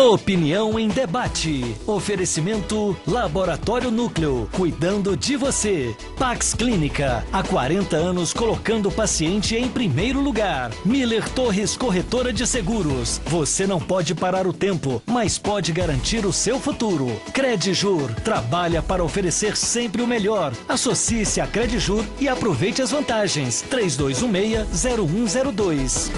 Opinião em debate. Oferecimento Laboratório Núcleo, cuidando de você. Pax Clínica, há 40 anos colocando o paciente em primeiro lugar. Miller Torres Corretora de Seguros. Você não pode parar o tempo, mas pode garantir o seu futuro. Credjur, trabalha para oferecer sempre o melhor. Associe-se a Credjur e aproveite as vantagens. 3216-0102.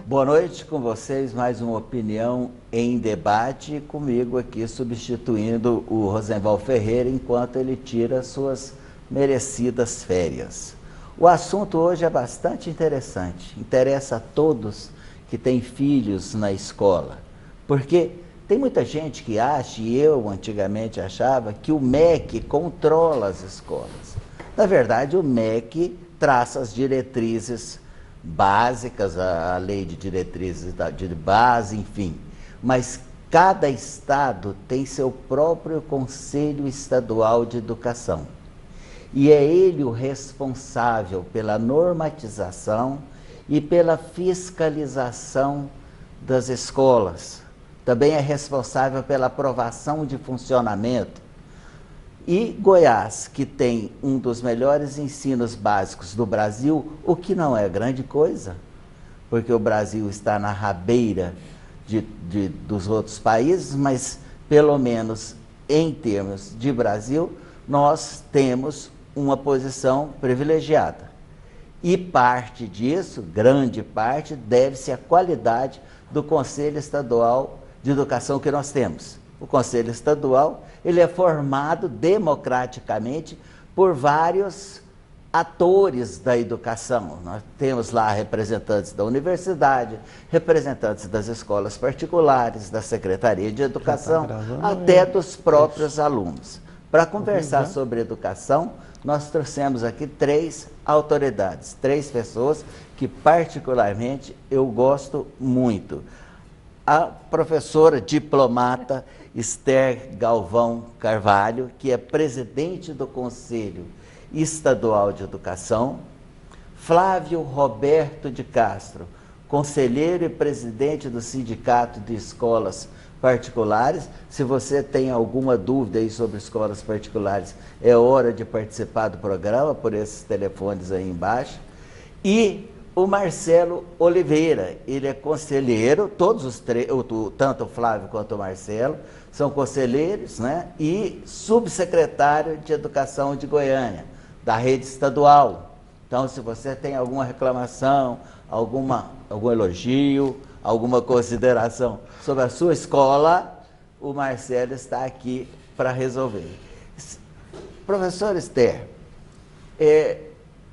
Boa noite, com vocês, mais uma opinião em debate, comigo aqui substituindo o Rosenval Ferreira enquanto ele tira suas merecidas férias. O assunto hoje é bastante interessante, interessa a todos que têm filhos na escola, porque tem muita gente que acha, e eu antigamente achava, que o MEC controla as escolas. Na verdade, o MEC traça as diretrizes básicas, a lei de diretrizes de base, enfim. Mas cada estado tem seu próprio Conselho Estadual de Educação. E é ele o responsável pela normatização e pela fiscalização das escolas. Também é responsável pela aprovação de funcionamento. E Goiás, que tem um dos melhores ensinos básicos do Brasil, o que não é grande coisa, porque o Brasil está na rabeira dos outros países, mas pelo menos em termos de Brasil, nós temos uma posição privilegiada. E parte disso, grande parte, deve-se à qualidade do Conselho Estadual de Educação que nós temos. O Conselho Estadual, ele é formado democraticamente por vários atores da educação. Nós temos lá representantes da universidade, representantes das escolas particulares, da Secretaria de Educação, até dos próprios alunos. Para conversar sobre educação, nós trouxemos aqui 3 autoridades, 3 pessoas que particularmente eu gosto muito. A professora diplomata Esther Galvão Carvalho, que é presidente do Conselho Estadual de Educação, Flávio Roberto de Castro, conselheiro e presidente do Sindicato de Escolas Particulares. Se você tem alguma dúvida aí sobre escolas particulares, é hora de participar do programa por esses telefones aí embaixo. E o Marcelo Oliveira, ele é conselheiro, todos os três, tanto o Flávio quanto o Marcelo, são conselheiros, né? E subsecretário de Educação de Goiânia, da rede estadual. Então, se você tem alguma reclamação, algum elogio, alguma consideração sobre a sua escola, o Marcelo está aqui para resolver. Professor Esther,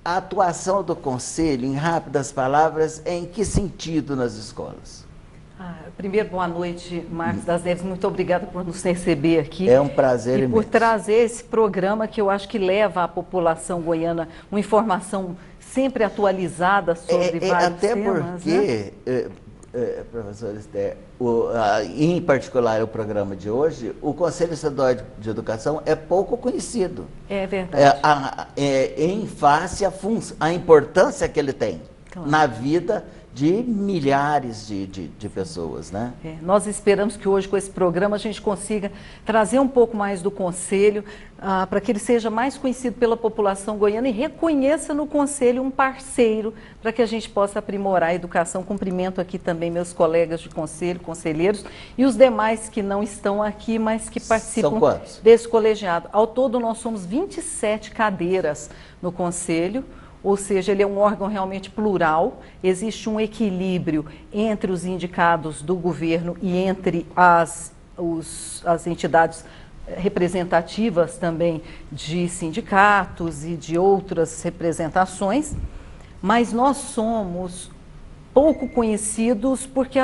a atuação do Conselho, em rápidas palavras, é em que sentido nas escolas? Primeiro, boa noite, Marcos das Neves, muito obrigada por nos receber aqui. É um prazer imenso. E por trazer esse programa que eu acho que leva à população goiana uma informação sempre atualizada sobre vários até temas. Porque, né? Professor Esther, em particular o programa de hoje, o Conselho Estadual de Educação é pouco conhecido. É verdade. Em face à importância que ele tem, claro, na vida de milhares de pessoas, né? Nós esperamos que hoje, com esse programa, a gente consiga trazer um pouco mais do Conselho, para que ele seja mais conhecido pela população goiana e reconheça no Conselho um parceiro para que a gente possa aprimorar a educação. Cumprimento aqui também meus colegas de conselho, conselheiros, e os demais que não estão aqui, mas que participam desse colegiado. Ao todo, nós somos 27 cadeiras no Conselho, ou seja, ele é um órgão realmente plural, existe um equilíbrio entre os indicados do governo e entre as entidades representativas também de sindicatos e de outras representações, mas nós somos pouco conhecidos porque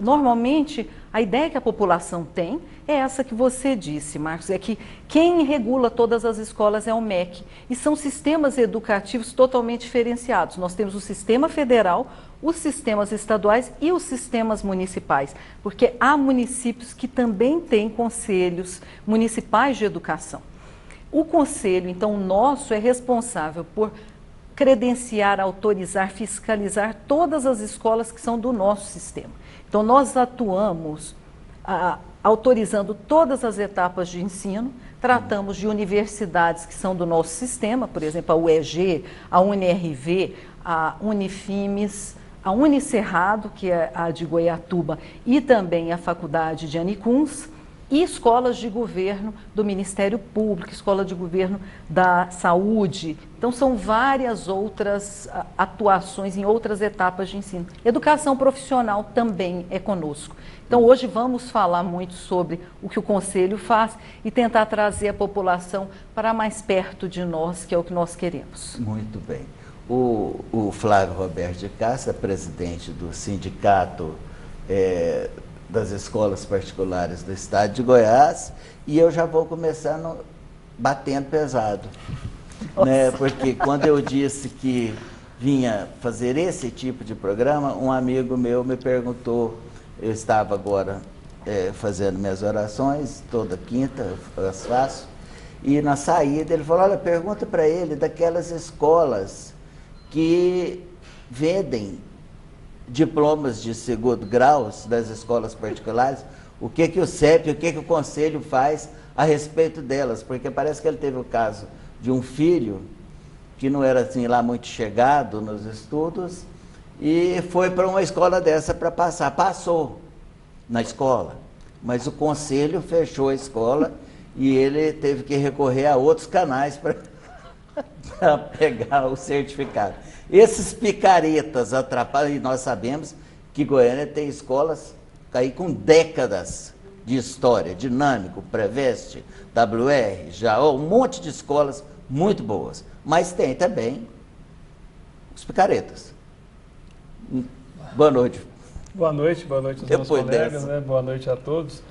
Normalmente, a ideia que a população tem é essa que você disse, Marcos, é que quem regula todas as escolas é o MEC. E são sistemas educativos totalmente diferenciados. Nós temos o sistema federal, os sistemas estaduais e os sistemas municipais, porque há municípios que também têm conselhos municipais de educação. O conselho, então, nosso é responsável por credenciar, autorizar, fiscalizar todas as escolas que são do nosso sistema. Então, nós atuamos autorizando todas as etapas de ensino, tratamos de universidades que são do nosso sistema, por exemplo, a UEG, a UNRV, a Unifimes, a Unicerrado, que é a de Goiatuba, e também a Faculdade de Anicuns, e escolas de governo do Ministério Público, escola de governo da Saúde. Então, são várias outras atuações em outras etapas de ensino. Educação profissional também é conosco. Então, hoje vamos falar muito sobre o que o Conselho faz e tentar trazer a população para mais perto de nós, que é o que nós queremos. Muito bem. O Flávio Roberto de Castro, presidente do sindicato das escolas particulares do estado de Goiás, e eu já vou começando batendo pesado, né? Porque quando eu disse que vinha fazer esse tipo de programa, um amigo meu me perguntou, eu estava agora fazendo minhas orações, toda quinta eu as faço, e na saída ele falou, olha, pergunta para ele daquelas escolas que vendem diplomas de segundo grau das escolas particulares, o que o CEP, o que o Conselho faz a respeito delas, porque parece que ele teve o caso de um filho que não era assim lá muito chegado nos estudos e foi para uma escola dessa para passar, passou na escola, mas o Conselho fechou a escola e ele teve que recorrer a outros canais para pegar o certificado. Esses picaretas atrapalham, e nós sabemos que Goiânia tem escolas aí com décadas de história, Dinâmico, Preveste, WR, Jaó, um monte de escolas muito boas. Mas tem também os picaretas. Boa noite. Boa noite aos meus colegas, né? Boa noite a todos.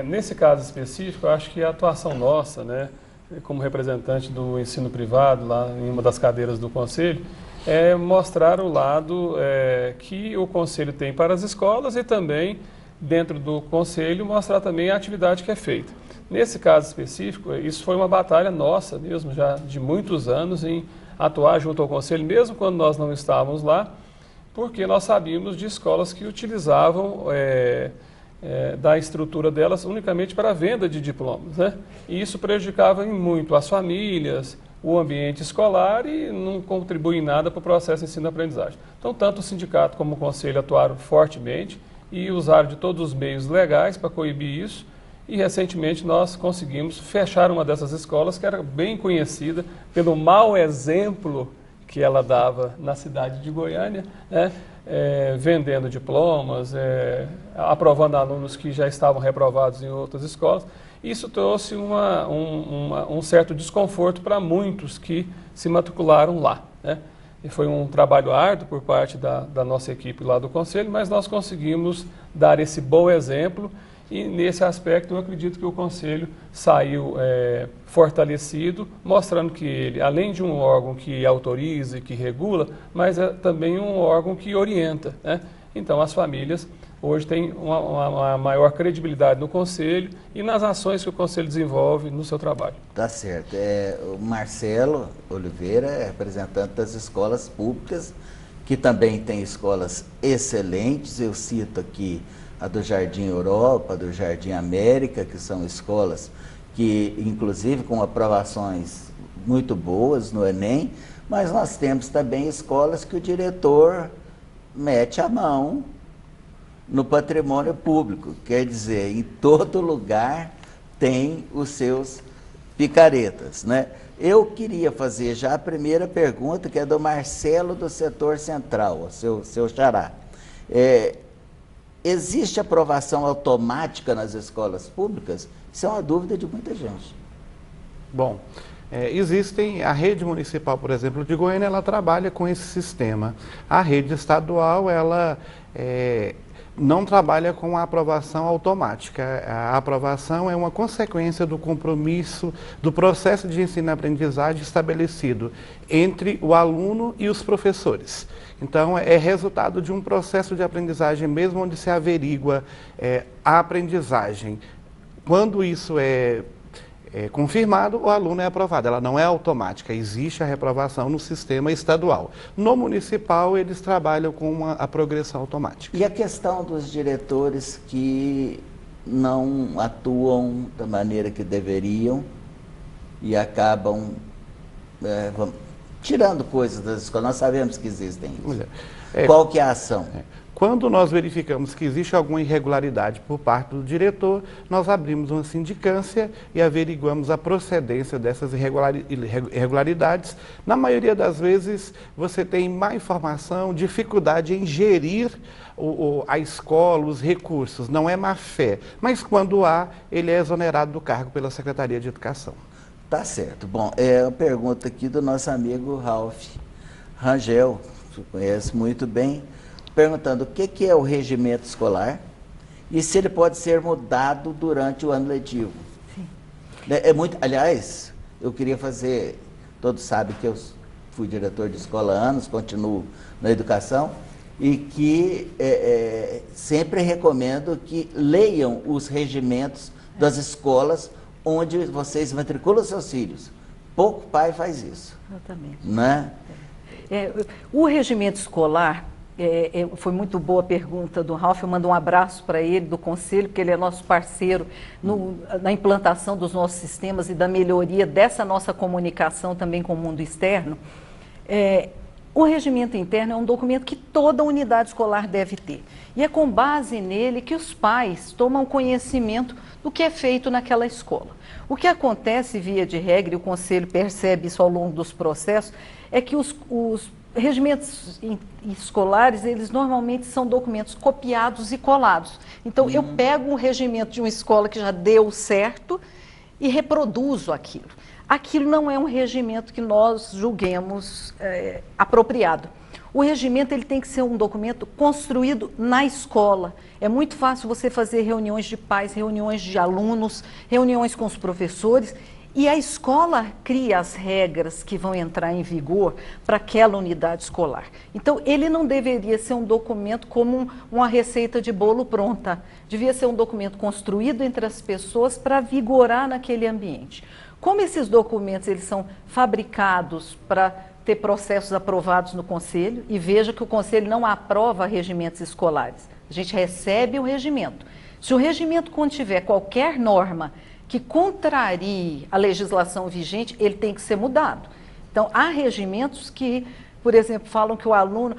Nesse caso específico, eu acho que a atuação nossa, né, como representante do ensino privado, lá em uma das cadeiras do Conselho, é mostrar o lado que o Conselho tem para as escolas e também, dentro do Conselho, mostrar também a atividade que é feita. Nesse caso específico, isso foi uma batalha nossa mesmo, já de muitos anos, em atuar junto ao Conselho, mesmo quando nós não estávamos lá, porque nós sabíamos de escolas que utilizavam da estrutura delas unicamente para a venda de diplomas, né? E isso prejudicava em muito as famílias, o ambiente escolar e não contribui em nada para o processo de ensino-aprendizagem. Então, tanto o sindicato como o Conselho atuaram fortemente e usaram de todos os meios legais para coibir isso. E, recentemente, nós conseguimos fechar uma dessas escolas que era bem conhecida pelo mau exemplo que ela dava na cidade de Goiânia, né? Vendendo diplomas, aprovando alunos que já estavam reprovados em outras escolas. Isso trouxe um certo desconforto para muitos que se matricularam lá, né? E foi um trabalho árduo por parte da nossa equipe lá do Conselho, mas nós conseguimos dar esse bom exemplo e, nesse aspecto, eu acredito que o Conselho saiu fortalecido, mostrando que ele, além de um órgão que autoriza e que regula, mas é também um órgão que orienta, né? Então, as famílias hoje têm uma maior credibilidade no Conselho e nas ações que o Conselho desenvolve no seu trabalho. Tá certo. O Marcelo Oliveira é representante das escolas públicas, que também tem escolas excelentes. Eu cito aqui a do Jardim Europa, do Jardim América, que são escolas que, inclusive, com aprovações muito boas no Enem, mas nós temos também escolas que o diretor mete a mão no patrimônio público, quer dizer, em todo lugar tem os seus picaretas, né? Eu queria fazer já a primeira pergunta, que é do Marcelo do Setor Central, seu xará. Existe aprovação automática nas escolas públicas? Isso é uma dúvida de muita gente. Bom, existem, a rede municipal, por exemplo, de Goiânia, ela trabalha com esse sistema. A rede estadual, ela não trabalha com a aprovação automática. A aprovação é uma consequência do compromisso, do processo de ensino-aprendizagem estabelecido entre o aluno e os professores. Então, é resultado de um processo de aprendizagem mesmo, onde se averigua a aprendizagem. Quando isso é confirmado, o aluno é aprovado. Ela não é automática, existe a reprovação no sistema estadual. No municipal, eles trabalham com a progressão automática. E a questão dos diretores que não atuam da maneira que deveriam e acabam tirando coisas das escolas, nós sabemos que existem isso. Qual que é a ação? Quando nós verificamos que existe alguma irregularidade por parte do diretor, nós abrimos uma sindicância e averiguamos a procedência dessas irregularidades. Na maioria das vezes, você tem má informação, dificuldade em gerir a escola, os recursos, não é má fé. Mas quando há, ele é exonerado do cargo pela Secretaria de Educação. Tá certo. Bom, é uma pergunta aqui do nosso amigo Ralph Rangel, que você conhece muito bem, perguntando o que é o regimento escolar e se ele pode ser mudado durante o ano letivo. Sim. Aliás, eu queria fazer, todos sabem que eu fui diretor de escola há anos, continuo na educação, e que sempre recomendo que leiam os regimentos das escolas onde vocês matriculam seus filhos. Pouco pai faz isso. Exatamente. Né? O regimento escolar, foi muito boa a pergunta do Ralph, eu mando um abraço para ele, do Conselho, porque ele é nosso parceiro na implantação dos nossos sistemas e da melhoria dessa nossa comunicação também com o mundo externo. O regimento interno é um documento que toda unidade escolar deve ter. E é com base nele que os pais tomam conhecimento do que é feito naquela escola. O que acontece, via de regra, e o Conselho percebe isso ao longo dos processos, é que os regimentos escolares, eles normalmente são documentos copiados e colados. Então, eu pego um regimento de uma escola que já deu certo e reproduzo aquilo. Aquilo não é um regimento que nós julguemos apropriado. O regimento ele tem que ser um documento construído na escola. É muito fácil você fazer reuniões de pais, reuniões de alunos, reuniões com os professores, e a escola cria as regras que vão entrar em vigor para aquela unidade escolar. Então, ele não deveria ser um documento como uma receita de bolo pronta. Devia ser um documento construído entre as pessoas para vigorar naquele ambiente. Como esses documentos eles são fabricados para ter processos aprovados no Conselho, e veja que o Conselho não aprova regimentos escolares. A gente recebe o regimento. Se o regimento contiver qualquer norma que contrarie a legislação vigente, ele tem que ser mudado. Então, há regimentos que, por exemplo, falam que o aluno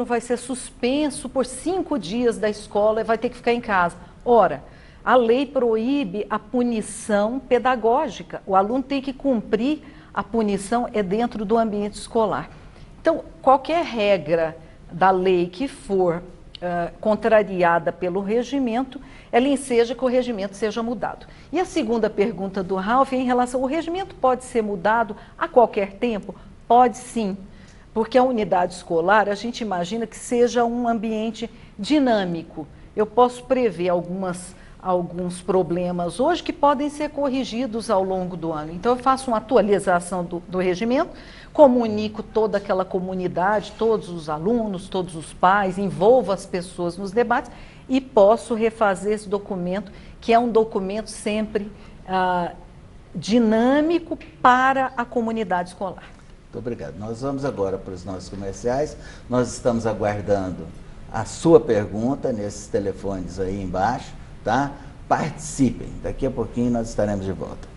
vai ser suspenso por 5 dias da escola e vai ter que ficar em casa. Ora, a lei proíbe a punição pedagógica. O aluno tem que cumprir a punição dentro do ambiente escolar. Então, qualquer regra da lei que for contrariada pelo regimento, ela enseja que o regimento seja mudado. E a segunda pergunta do Ralph é em relação ao regimento pode ser mudado a qualquer tempo? Pode sim, porque a unidade escolar, a gente imagina que seja um ambiente dinâmico. Eu posso prever alguns problemas hoje que podem ser corrigidos ao longo do ano. Então, eu faço uma atualização do regimento, comunico toda aquela comunidade, todos os alunos, todos os pais, envolvo as pessoas nos debates e posso refazer esse documento, que é um documento sempre dinâmico para a comunidade escolar. Muito obrigado. Nós vamos agora para os nossos comerciais. Nós estamos aguardando a sua pergunta nesses telefones aí embaixo. Tá? Participem. Daqui a pouquinho nós estaremos de volta.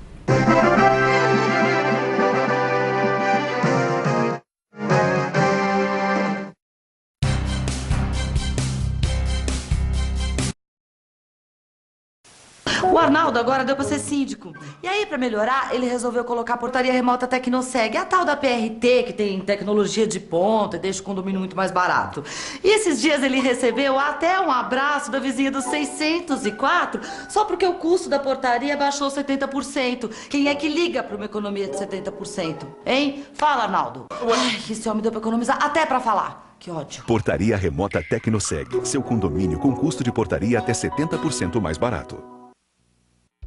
O Arnaldo agora deu pra ser síndico. E aí, pra melhorar, ele resolveu colocar a portaria remota Tecnoseg, a tal da PRT, que tem tecnologia de ponta e deixa o condomínio muito mais barato. E esses dias ele recebeu até um abraço da vizinha do 604, só porque o custo da portaria baixou 70%. Quem é que liga pra uma economia de 70%? Hein? Fala, Arnaldo. Ai, esse homem deu pra economizar até pra falar. que ódio. Portaria Remota Tecnoseg. Seu condomínio com custo de portaria até 70% mais barato.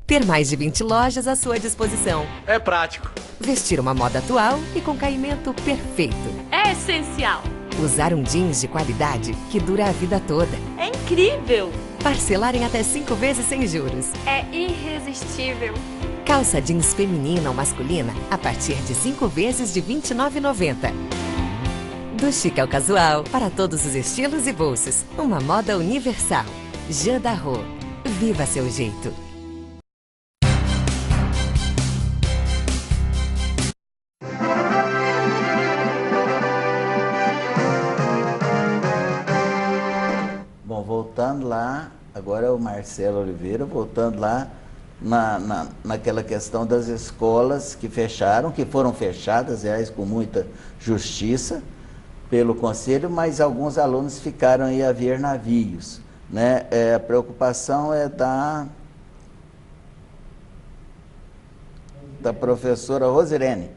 Ter mais de 20 lojas à sua disposição. É prático. Vestir uma moda atual e com caimento perfeito. É essencial. Usar um jeans de qualidade que dura a vida toda. É incrível. Parcelar em até 5 vezes sem juros. É irresistível. Calça jeans feminina ou masculina a partir de 5 vezes de R$ 29,90. Do chique ao casual, para todos os estilos e bolsos. Uma moda universal. Jean Darro. Viva seu jeito. Bom, voltando lá, agora é o Marcelo Oliveira, voltando lá naquela questão das escolas que fecharam, que foram fechadas, aliás, com muita justiça pelo Conselho, mas alguns alunos ficaram aí a ver navios, né? A preocupação é da professora Rosirene.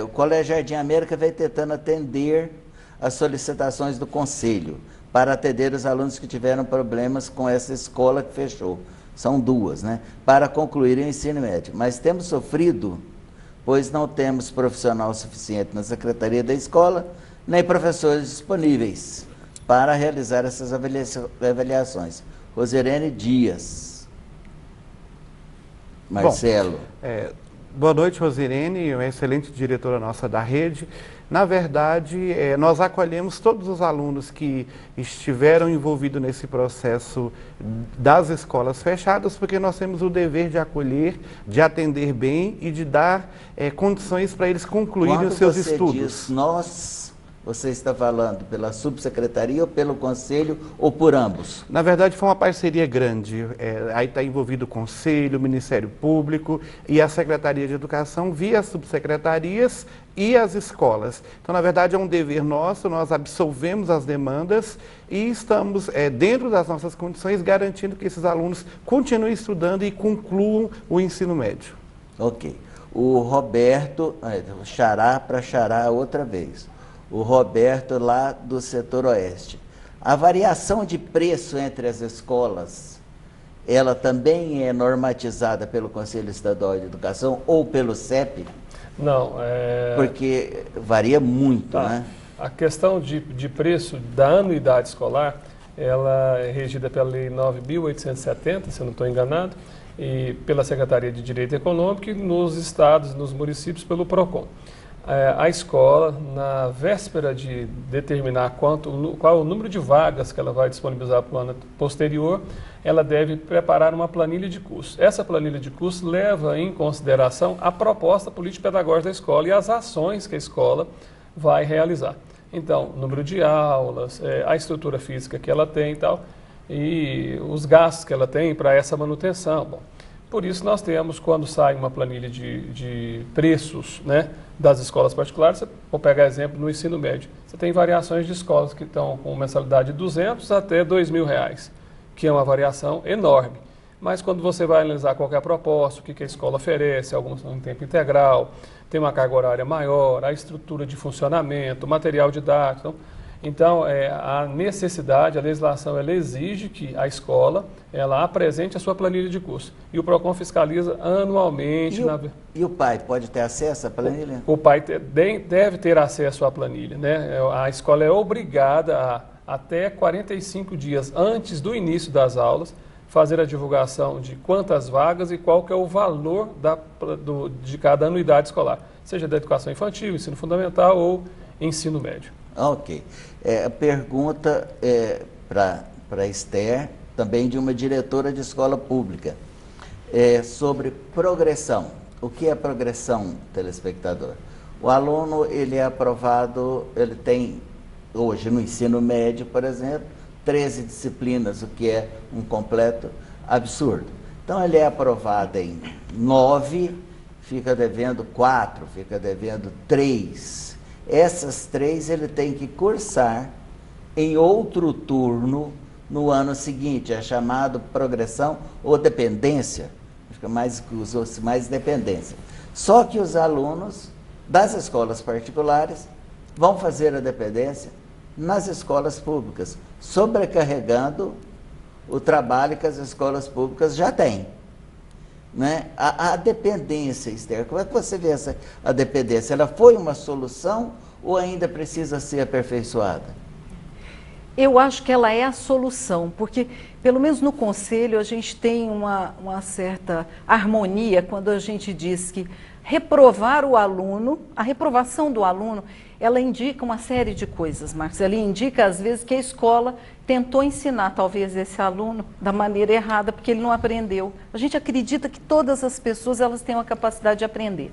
O Colégio Jardim América vem tentando atender as solicitações do Conselho para atender os alunos que tiveram problemas com essa escola que fechou. São 2, né? Para concluir o ensino médio. Mas temos sofrido, pois não temos profissional suficiente na Secretaria da Escola, nem professores disponíveis para realizar essas avaliações. Rosirene Dias. Marcelo. Bom, boa noite, Rosirene, uma excelente diretora nossa da rede. Na verdade, nós acolhemos todos os alunos que estiveram envolvidos nesse processo das escolas fechadas, porque nós temos o dever de acolher, de atender bem e de dar condições para eles concluírem os seus estudos. Diz nós, você está falando pela subsecretaria ou pelo Conselho ou por ambos? Na verdade, foi uma parceria grande. Aí está envolvido o Conselho, o Ministério Público e a Secretaria de Educação via as subsecretarias e as escolas. Então, na verdade, é um dever nosso, nós absolvemos as demandas e estamos, dentro das nossas condições, garantindo que esses alunos continuem estudando e concluam o ensino médio. Ok. O Roberto, xará para xará outra vez. O Roberto lá do setor oeste. A variação de preço entre as escolas, ela também é normatizada pelo Conselho Estadual de Educação ou pelo CEP? Não, porque varia muito, né? A questão de preço da anuidade escolar, ela é regida pela Lei 9.870, se eu não estou enganado, e pela Secretaria de Direito Econômico e nos estados, nos municípios, pelo PROCON. A escola, na véspera de determinar qual é o número de vagas que ela vai disponibilizar para o ano posterior, ela deve preparar uma planilha de curso. Essa planilha de curso leva em consideração a proposta político-pedagógica da escola e as ações que a escola vai realizar. Então, número de aulas, a estrutura física que ela tem e tal, e os gastos que ela tem para essa manutenção. Bom, por isso nós temos, quando sai uma planilha de preços, né, das escolas particulares, vou pegar exemplo no ensino médio, você tem variações de escolas que estão com mensalidade de R$200 até R$2.000, que é uma variação enorme. Mas quando você vai analisar qualquer proposta, o que a escola oferece, algumas são em tempo integral, tem uma carga horária maior, a estrutura de funcionamento, material didático. Então, a necessidade, a legislação, ela exige que a escola ela apresente a sua planilha de curso. E o PROCON fiscaliza anualmente. E o pai pode ter acesso à planilha? O pai deve ter acesso à planilha, né? A escola é obrigada a, até 45 dias antes do início das aulas, fazer a divulgação de quantas vagas e qual que é o valor de cada anuidade escolar, seja da educação infantil, ensino fundamental ou ensino médio. Ok. A pergunta para Esther, também de uma diretora de escola pública, sobre progressão. O que é progressão, telespectador? O aluno, ele é aprovado, ele tem, hoje no ensino médio, por exemplo, 13 disciplinas, o que é um completo absurdo. Então, ele é aprovado em 9, fica devendo 4, fica devendo 3. Essas 3 ele tem que cursar em outro turno no ano seguinte, é chamado progressão ou dependência, usou-se mais dependência. Só que os alunos das escolas particulares vão fazer a dependência nas escolas públicas, sobrecarregando o trabalho que as escolas públicas já têm. Né? A dependência, Esther, como é que você vê a dependência? Ela foi uma solução ou ainda precisa ser aperfeiçoada? Eu acho que ela é a solução, porque, pelo menos no Conselho, a gente tem uma certa harmonia quando a gente diz que reprovar o aluno, a reprovação do aluno, ela indica uma série de coisas, Marcos. Ela indica, às vezes, que a escola tentou ensinar, talvez, esse aluno da maneira errada, porque ele não aprendeu. A gente acredita que todas as pessoas elas têm uma capacidade de aprender.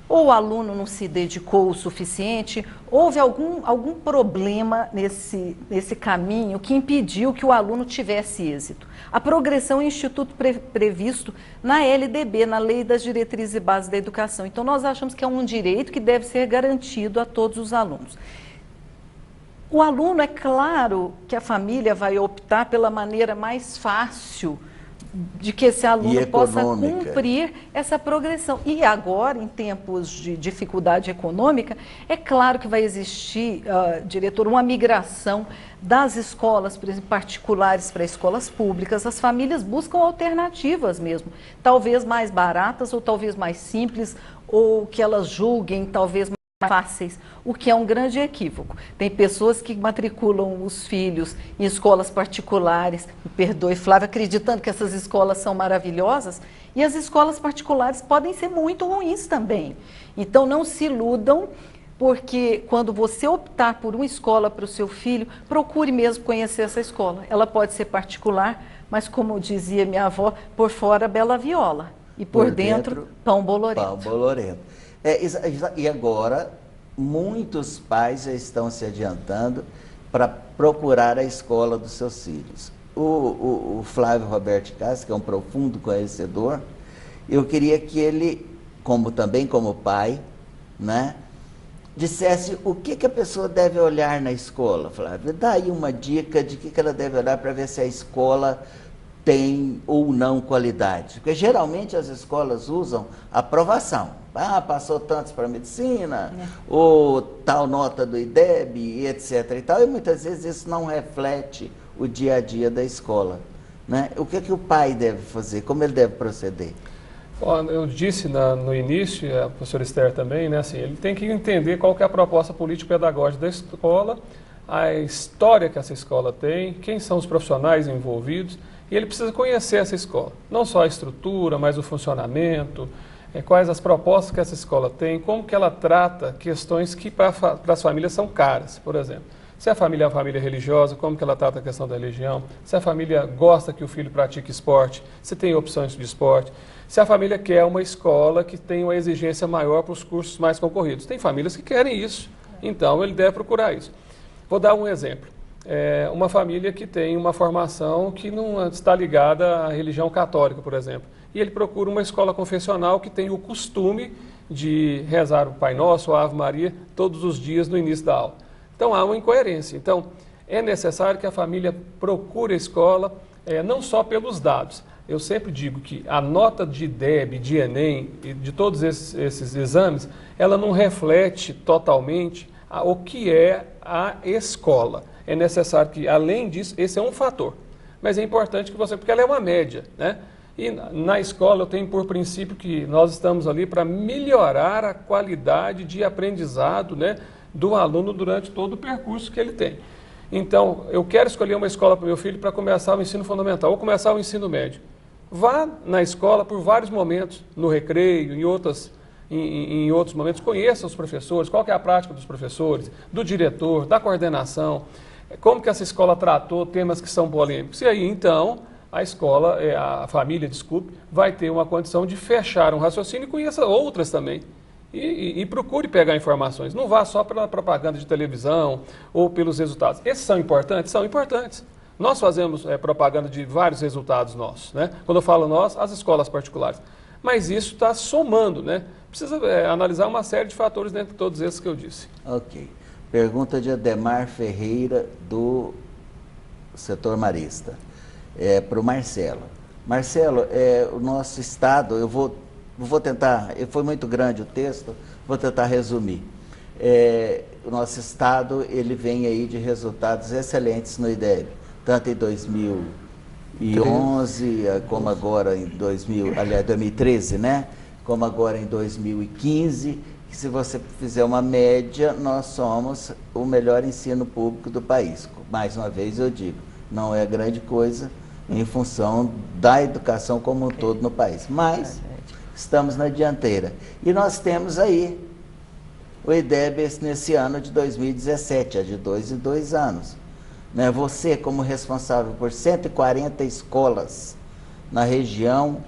Ou o aluno não se dedicou o suficiente, houve algum problema nesse caminho que impediu que o aluno tivesse êxito. A progressão é um instituto previsto na LDB, na Lei das Diretrizes e Bases da Educação. Então, nós achamos que é um direito que deve ser garantido a todos os alunos. O aluno, é claro que a família vai optar pela maneira mais fácil de que esse aluno possa cumprir essa progressão. E agora, em tempos de dificuldade econômica, é claro que vai existir, diretor, uma migração das escolas, por exemplo, particulares para escolas públicas. As famílias buscam alternativas mesmo, talvez mais baratas ou talvez mais simples, ou que elas julguem talvez mais fáceis, o que é um grande equívoco. Tem pessoas que matriculam os filhos em escolas particulares, me perdoe, Flávia, acreditando que essas escolas são maravilhosas, e as escolas particulares podem ser muito ruins também. Então, não se iludam, porque quando você optar por uma escola para o seu filho, procure mesmo conhecer essa escola. Ela pode ser particular, mas, como dizia minha avó, por fora, bela viola, e por dentro pão bolorento. Pão bolorento. E agora, muitos pais já estão se adiantando para procurar a escola dos seus filhos. O Flávio Roberto Castro, que é um profundo conhecedor, eu queria que ele, também como pai, né, dissesse o que a pessoa deve olhar na escola, Flávio. Dá aí uma dica de que ela deve olhar para ver se a escola tem ou não qualidade. Porque geralmente as escolas usam aprovação. Passou tantos para medicina, ou tal nota do IDEB, etc. E tal, e muitas vezes isso não reflete o dia a dia da escola. Né? O que o pai deve fazer? Como ele deve proceder? Bom, eu disse no início, a professora Esther também, né, assim, ele tem que entender qual que é a proposta político-pedagógica da escola, a história que essa escola tem, quem são os profissionais envolvidos, e ele precisa conhecer essa escola. Não só a estrutura, mas o funcionamento, quais as propostas que essa escola tem, como que ela trata questões que para as famílias são caras, por exemplo. Se a família é uma família religiosa, como que ela trata a questão da religião? Se a família gosta que o filho pratique esporte, se tem opções de esporte. Se a família quer uma escola que tem uma exigência maior para os cursos mais concorridos. Tem famílias que querem isso, então ele deve procurar isso. Vou dar um exemplo. Uma família que tem uma formação que não está ligada à religião católica, por exemplo. E ele procura uma escola confessional que tem o costume de rezar o Pai Nosso ou a Ave Maria todos os dias no início da aula. Então há uma incoerência. Então é necessário que a família procure a escola, não só pelos dados. Eu sempre digo que a nota de IDEB, de Enem e de todos esses exames, ela não reflete totalmente o que é a escola. É necessário que, além disso, esse é um fator. Mas é importante que porque ela é uma média, né? E na escola eu tenho por princípio que nós estamos ali para melhorar a qualidade de aprendizado, né, do aluno durante todo o percurso que ele tem. Então, eu quero escolher uma escola para o meu filho para começar o ensino fundamental ou começar o ensino médio. Vá na escola por vários momentos, no recreio, em outros momentos, conheça os professores, qual que é a prática dos professores, do diretor, da coordenação, como que essa escola tratou temas que são polêmicos. E aí, então, a família, vai ter uma condição de fechar um raciocínio e conheça outras também. E procure pegar informações. Não vá só pela propaganda de televisão ou pelos resultados. Esses são importantes? São importantes. Nós fazemos propaganda de vários resultados nossos, né? Quando eu falo nós, as escolas particulares. Mas isso está somando, né? Precisa analisar uma série de fatores dentro de todos esses que eu disse. Ok. Pergunta de Ademar Ferreira, do setor marista. Para o Marcelo. Marcelo, o nosso estado, eu vou tentar, foi muito grande o texto, vou tentar resumir. o nosso estado ele vem aí de resultados excelentes no IDEB, tanto em 2011, como agora em 2013, né? Como agora em 2015, que se você fizer uma média, nós somos o melhor ensino público do país. Mais uma vez eu digo, não é grande coisa em função da educação como um todo no país, mas estamos na dianteira. E nós temos aí o IDEB nesse ano de 2017, é de 2 em 2 anos. Né? Você, como responsável por 140 escolas na região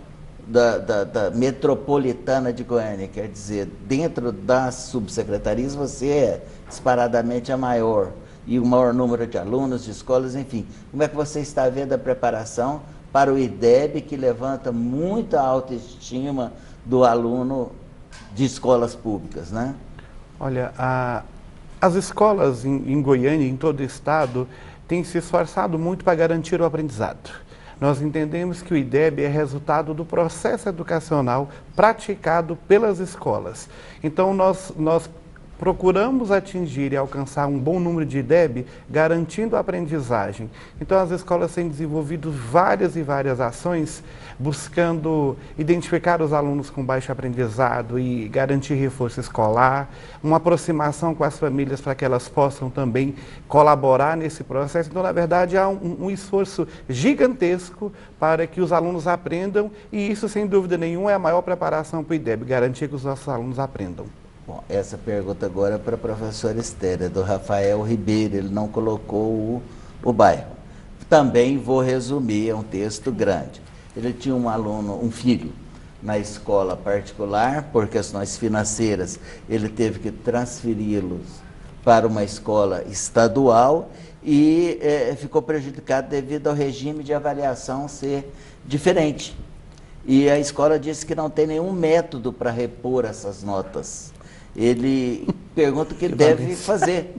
da metropolitana de Goiânia, quer dizer, dentro das subsecretarias, você é disparadamente a maior, e o maior número de alunos, de escolas, enfim. Como é que você está vendo a preparação para o IDEB, que levanta muita autoestima do aluno de escolas públicas, né? Olha, as escolas em Goiânia, em todo o estado, têm se esforçado muito para garantir o aprendizado. Nós entendemos que o IDEB é resultado do processo educacional praticado pelas escolas. Então, nós procuramos atingir e alcançar um bom número de IDEB, garantindo a aprendizagem. Então, as escolas têm desenvolvido várias e várias ações, buscando identificar os alunos com baixo aprendizado e garantir reforço escolar, uma aproximação com as famílias para que elas possam também colaborar nesse processo. Então, na verdade, há um esforço gigantesco para que os alunos aprendam, e isso, sem dúvida nenhuma, é a maior preparação para o IDEB, garantir que os nossos alunos aprendam. Bom, essa pergunta agora é para a professora Esther, do Rafael Ribeiro, ele não colocou o bairro. Também vou resumir, é um texto grande. Ele tinha um aluno, um filho, na escola particular, por questões financeiras, ele teve que transferi-los para uma escola estadual e ficou prejudicado devido ao regime de avaliação ser diferente. E a escola disse que não tem nenhum método para repor essas notas. Ele pergunta o que ele deve fazer,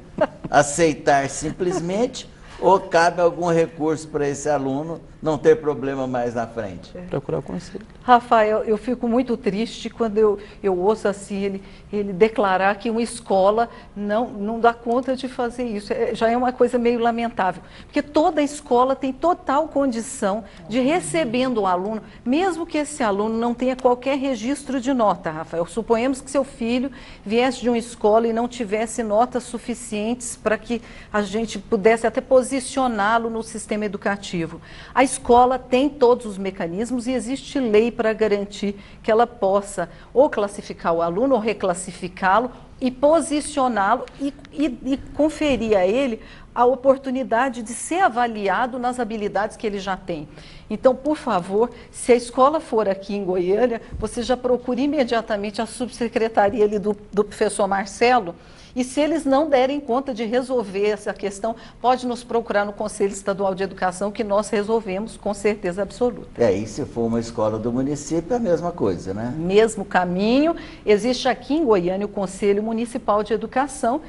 aceitar simplesmente ou cabe algum recurso para esse aluno não ter problema mais na frente? Procurar o conselho. Rafael, eu fico muito triste quando eu ouço assim ele declarar que uma escola não dá conta de fazer isso. Já é uma coisa meio lamentável, porque toda escola tem total condição de recebendo o aluno, mesmo que esse aluno não tenha qualquer registro de nota, Rafael. Suponhamos que seu filho viesse de uma escola e não tivesse notas suficientes para que a gente pudesse até posicioná-lo no sistema educativo. A escola tem todos os mecanismos e existe lei para garantir que ela possa ou classificar o aluno ou reclassificá-lo e posicioná-lo e conferir a ele a oportunidade de ser avaliado nas habilidades que ele já tem. Então, por favor, se a escola for aqui em Goiânia, você já procure imediatamente a subsecretaria ali do professor Marcelo. E se eles não derem conta de resolver essa questão, pode nos procurar no Conselho Estadual de Educação, que nós resolvemos com certeza absoluta. E se for uma escola do município, é a mesma coisa, né? Mesmo caminho. Existe aqui em Goiânia o Conselho Municipal de Educação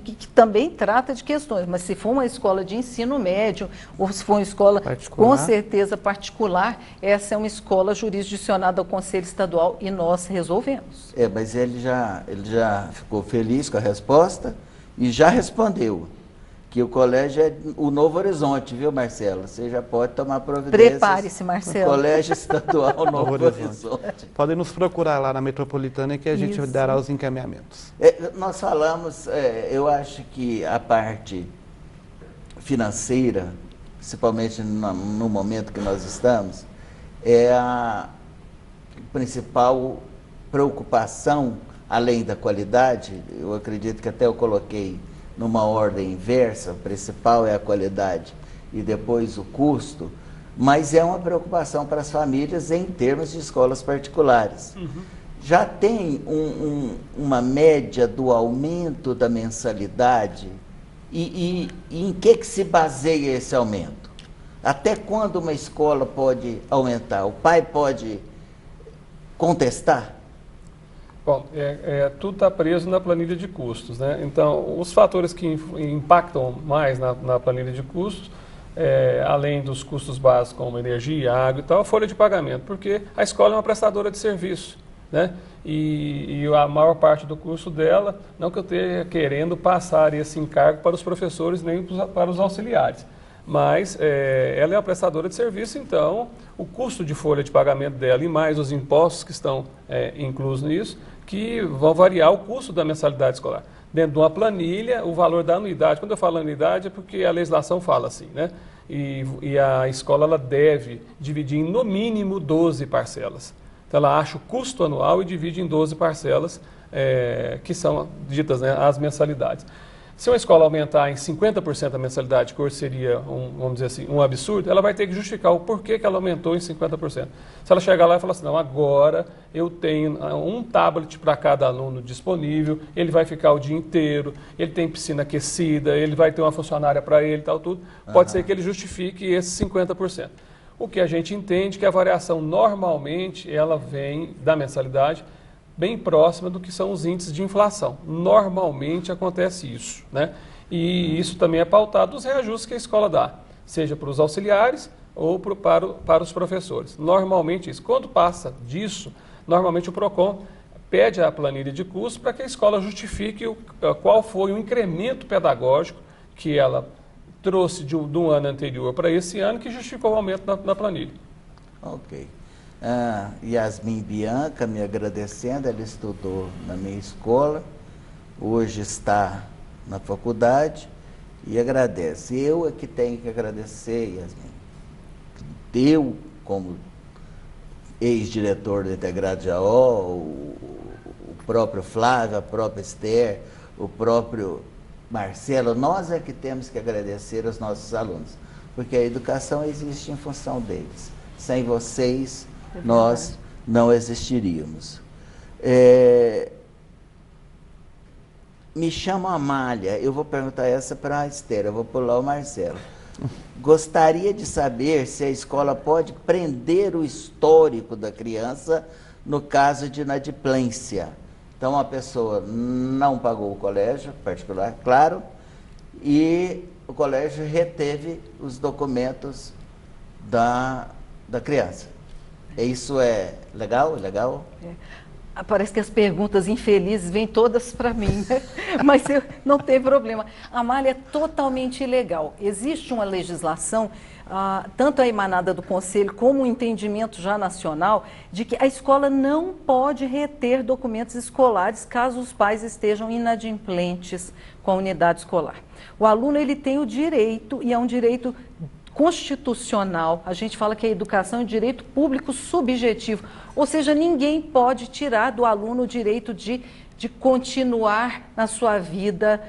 que também trata de questões. Mas se for uma escola de ensino médio, ou se for uma escola com certeza particular, essa é uma escola jurisdicionada ao Conselho Estadual e nós resolvemos. Mas ele já ficou feliz com a resposta e já respondeu que o colégio é o Novo Horizonte, viu, Marcelo? Você já pode tomar providências. Prepare-se, Marcelo. Colégio Estadual Novo Horizonte. Podem nos procurar lá na Metropolitana que a gente dará os encaminhamentos. Nós falamos, eu acho que a parte financeira, principalmente no momento que nós estamos, é a principal preocupação. Além da qualidade, eu acredito que até eu coloquei numa ordem inversa, o principal é a qualidade e depois o custo, mas é uma preocupação para as famílias em termos de escolas particulares. Já tem uma média do aumento da mensalidade e em que se baseia esse aumento? Até quando uma escola pode aumentar? O pai pode contestar? Bom, tudo está preso na planilha de custos, né? Então, os fatores que impactam mais na planilha de custos, além dos custos básicos como energia, água e tal, a folha de pagamento, porque a escola é uma prestadora de serviço. né? E a maior parte do curso dela, não que eu esteja querendo passar esse encargo para os professores nem para os auxiliares, mas ela é uma prestadora de serviço, então o custo de folha de pagamento dela e mais os impostos que estão inclusos nisso, que vão variar o custo da mensalidade escolar. Dentro de uma planilha, o valor da anuidade, quando eu falo anuidade é porque a legislação fala assim, né? E a escola ela deve dividir em no mínimo 12 parcelas. Então ela acha o custo anual e divide em 12 parcelas, que são ditas, né, as mensalidades. Se uma escola aumentar em 50% a mensalidade, que hoje seria, vamos dizer assim, um absurdo, ela vai ter que justificar o porquê que ela aumentou em 50%. Se ela chegar lá e falar assim, não, agora eu tenho um tablet para cada aluno disponível, ele vai ficar o dia inteiro, ele tem piscina aquecida, ele vai ter uma funcionária para ele e tal, tudo, pode ser que ele justifique esses 50%. O que a gente entende que a variação normalmente ela vem da mensalidade bem próxima do que são os índices de inflação. Normalmente acontece isso, né? E isso também é pautado dos reajustes que a escola dá, seja para os auxiliares ou para os professores. Normalmente isso. Quando passa disso, normalmente o PROCON pede a planilha de custo para que a escola justifique qual foi o incremento pedagógico que ela trouxe de um ano anterior para esse ano que justificou o aumento na planilha. Ok. Yasmin Bianca, me agradecendo, ela estudou na minha escola, hoje está na faculdade e agradece. Eu é que tenho que agradecer, Yasmin. Eu, como ex-diretor do Integrado Jaó, o próprio Flávio, a própria Esther, o próprio Marcelo, nós é que temos que agradecer aos nossos alunos, porque a educação existe em função deles. Sem vocês, nós não existiríamos. Me chamo Amália, eu vou perguntar essa para a Esther, eu vou pular o Marcelo. Gostaria de saber se a escola pode prender o histórico da criança no caso de inadimplência. Então, a pessoa não pagou o colégio particular, claro, e o colégio reteve os documentos da criança. Isso é legal? Legal? Parece que as perguntas infelizes vêm todas para mim, né? Mas não tem problema. A malha é totalmente ilegal. Existe uma legislação, tanto a emanada do Conselho como o entendimento já nacional, de que a escola não pode reter documentos escolares caso os pais estejam inadimplentes com a unidade escolar. O aluno ele tem o direito, e é um direito constitucional, a gente fala que a educação é um direito público subjetivo, ou seja, ninguém pode tirar do aluno o direito de continuar na sua vida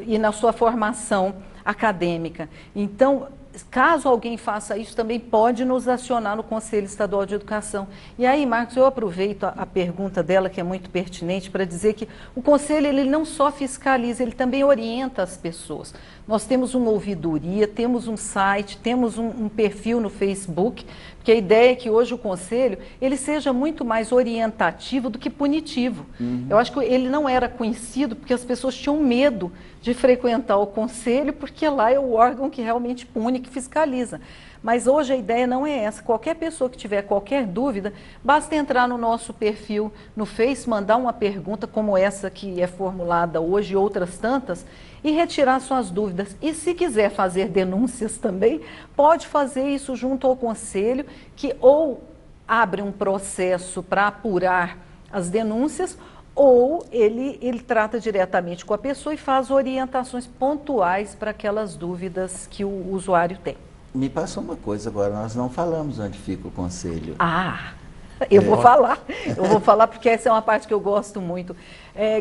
e na sua formação acadêmica. Então, caso alguém faça isso, também pode nos acionar no Conselho Estadual de Educação. E aí, Marcos, eu aproveito a pergunta dela, que é muito pertinente, para dizer que o Conselho ele não só fiscaliza, ele também orienta as pessoas. Nós temos uma ouvidoria, temos um site, temos um perfil no Facebook, porque a ideia é que hoje o Conselho ele seja muito mais orientativo do que punitivo. Eu acho que ele não era conhecido porque as pessoas tinham medo de frequentar o Conselho, porque lá é o órgão que realmente pune, que fiscaliza. Mas hoje a ideia não é essa. Qualquer pessoa que tiver qualquer dúvida, basta entrar no nosso perfil no Face, mandar uma pergunta como essa que é formulada hoje e outras tantas, e retirar suas dúvidas. E se quiser fazer denúncias também, pode fazer isso junto ao Conselho, que ou abre um processo para apurar as denúncias, ou ele trata diretamente com a pessoa e faz orientações pontuais para aquelas dúvidas que o usuário tem. Me passou uma coisa agora, nós não falamos onde fica o Conselho. Eu vou falar porque essa é uma parte que eu gosto muito.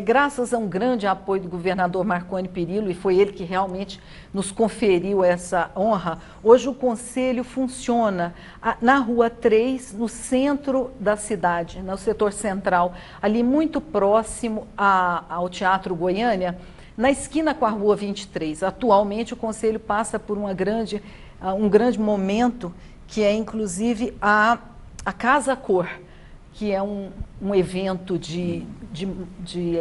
Graças a um grande apoio do governador Marconi Perillo, e foi ele que realmente nos conferiu essa honra, hoje o Conselho funciona na Rua 3, no centro da cidade, no setor central, ali muito próximo ao Teatro Goiânia, na esquina com a Rua 23. Atualmente o Conselho passa por um grande momento, que é inclusive a Casa Cor, que é um evento de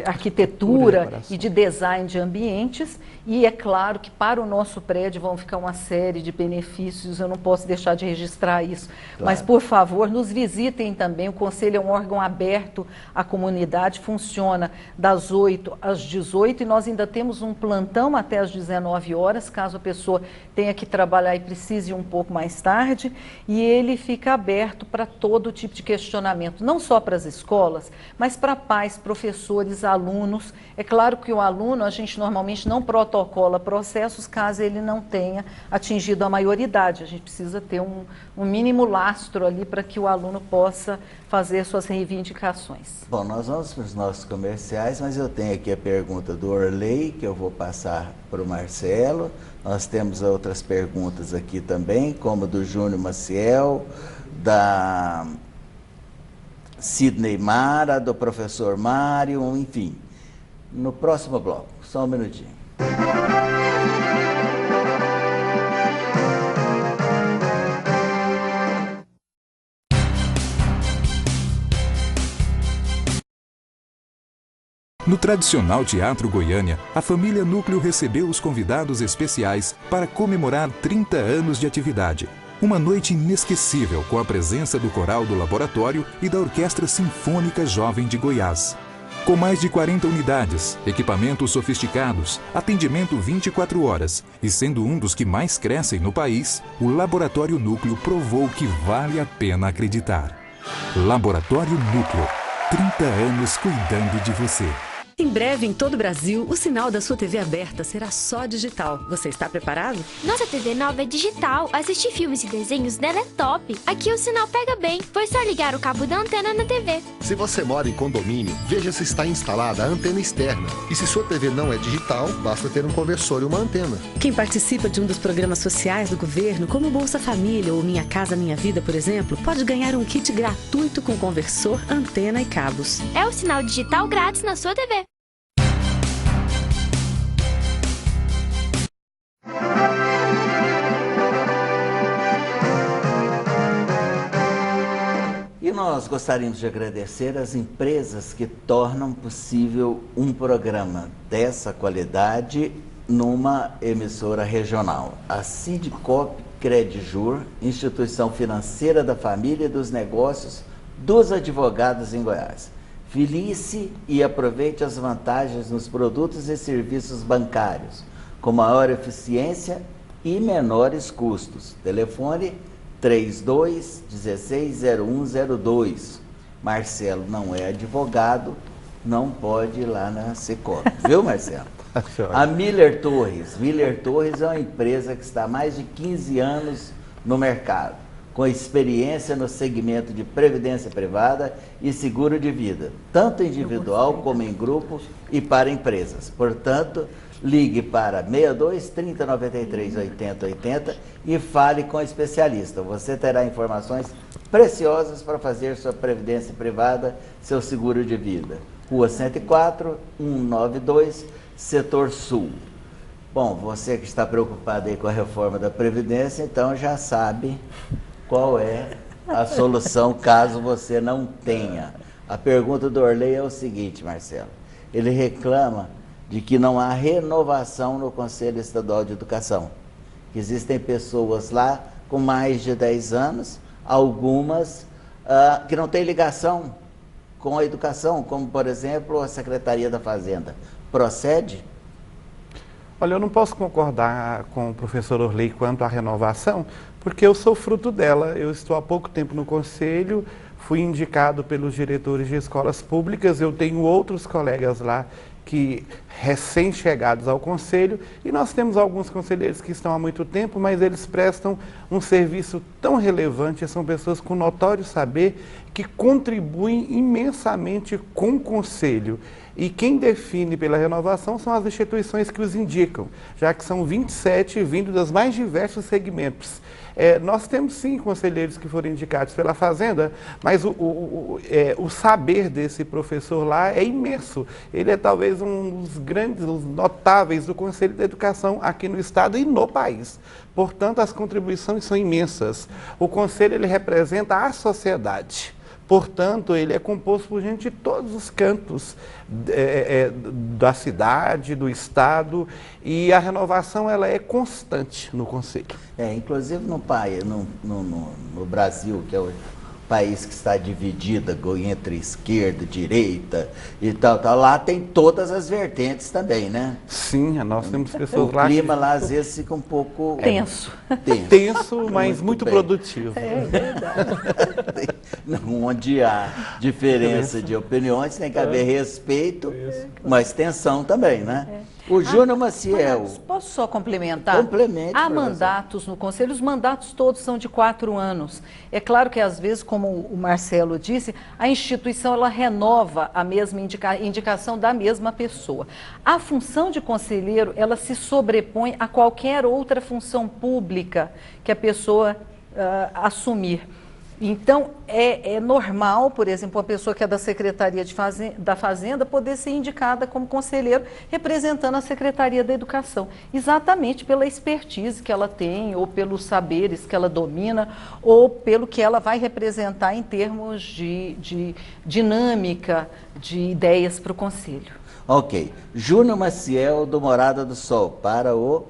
arquitetura e de design de ambientes, e é claro que para o nosso prédio vão ficar uma série de benefícios, eu não posso deixar de registrar isso. Claro. Mas, por favor, nos visitem também, o Conselho é um órgão aberto à comunidade, funciona das 8 às 18, e nós ainda temos um plantão até às 19 horas, caso a pessoa tenha que trabalhar e precise um pouco mais tarde, e ele fica aberto para todo tipo de questionamento, não só para as escolas, mas para pais, professores, alunos. É claro que o aluno, a gente normalmente não protocola processos caso ele não tenha atingido a maioridade. A gente precisa ter um mínimo lastro ali para que o aluno possa fazer suas reivindicações. Bom, nós vamos para os nossos comerciais, mas eu tenho aqui a pergunta do Orley, que eu vou passar para o Marcelo. Nós temos outras perguntas aqui também, como do Júnior Maciel, da Sidney Mara, do professor Mário, enfim. No próximo bloco, só um minutinho. No tradicional Teatro Goiânia, a família Núcleo recebeu os convidados especiais para comemorar 30 anos de atividade. Uma noite inesquecível com a presença do Coral do Laboratório e da Orquestra Sinfônica Jovem de Goiás. Com mais de 40 unidades, equipamentos sofisticados, atendimento 24 horas e sendo um dos que mais crescem no país, o Laboratório Núcleo provou que vale a pena acreditar. Laboratório Núcleo, 30 anos cuidando de você. Em breve, em todo o Brasil, o sinal da sua TV aberta será só digital. Você está preparado? Nossa TV nova é digital. Assistir filmes e desenhos nela é top. Aqui o sinal pega bem. Foi só ligar o cabo da antena na TV. Se você mora em condomínio, veja se está instalada a antena externa. E se sua TV não é digital, basta ter um conversor e uma antena. Quem participa de um dos programas sociais do governo, como Bolsa Família ou Minha Casa Minha Vida, por exemplo, pode ganhar um kit gratuito com conversor, antena e cabos. É o sinal digital grátis na sua TV. E nós gostaríamos de agradecer as empresas que tornam possível um programa dessa qualidade numa emissora regional. A Sindicop Credjur, instituição financeira da família e dos negócios dos advogados em Goiás. Filie-se e aproveite as vantagens nos produtos e serviços bancários, com maior eficiência e menores custos. Telefone 32160102. Marcelo não é advogado, não pode ir lá na Secop. Viu, Marcelo? A Miller Torres. Miller Torres é uma empresa que está há mais de 15 anos no mercado, com experiência no segmento de previdência privada e seguro de vida, tanto individual como em grupo e para empresas. Portanto, ligue para 62 30 93 80 80 e fale com o especialista. Você terá informações preciosas para fazer sua previdência privada, seu seguro de vida. Rua 104, 192, Setor Sul. Bom, você que está preocupado aí com a reforma da Previdência, então já sabe qual é a solução caso você não tenha. A pergunta do Orley é o seguinte, Marcelo. Ele reclama de que não há renovação no Conselho Estadual de Educação. Existem pessoas lá com mais de 10 anos, algumas que não têm ligação com a educação, como, por exemplo, a Secretaria da Fazenda. Procede? Olha, eu não posso concordar com o professor Orley quanto à renovação, porque eu sou fruto dela. Eu estou há pouco tempo no Conselho, fui indicado pelos diretores de escolas públicas, eu tenho outros colegas lá que recém-chegados ao Conselho, e nós temos alguns conselheiros que estão há muito tempo, mas eles prestam um serviço tão relevante, são pessoas com notório saber que contribuem imensamente com o Conselho. E quem define pela renovação são as instituições que os indicam, já que são 27 vindo dos mais diversos segmentos. Nós temos sim conselheiros que foram indicados pela Fazenda, mas o saber desse professor lá é imenso. Ele é talvez um dos grandes, os notáveis do Conselho de Educação aqui no Estado e no país. Portanto, as contribuições são imensas. O Conselho ele representa a sociedade. Portanto, ele é composto por gente de todos os cantos da cidade, do estado, e a renovação ela é constante no Conselho. Inclusive no Brasil, que é o país que está dividido entre esquerda, direita e tal, lá tem todas as vertentes também, né? Sim, nós temos pessoas lá. O clima lá às vezes fica um pouco tenso, mas muito produtivo. É verdade. Onde há diferença de opiniões, tem que haver respeito, mas tensão também, né? O Júnior Maciel. Posso só complementar? Complemente. Há mandatos no Conselho, os mandatos todos são de 4 anos. É claro que, às vezes, como o Marcelo disse, a instituição ela renova a mesma indicação da mesma pessoa. A função de conselheiro, ela se sobrepõe a qualquer outra função pública que a pessoa assumir. Então, é normal, por exemplo, uma pessoa que é da Secretaria da Fazenda poder ser indicada como conselheiro representando a Secretaria da Educação, exatamente pela expertise que ela tem, ou pelos saberes que ela domina, ou pelo que ela vai representar em termos de dinâmica, de ideias para o Conselho. Ok. Júnior Maciel, do Morada do Sol, para o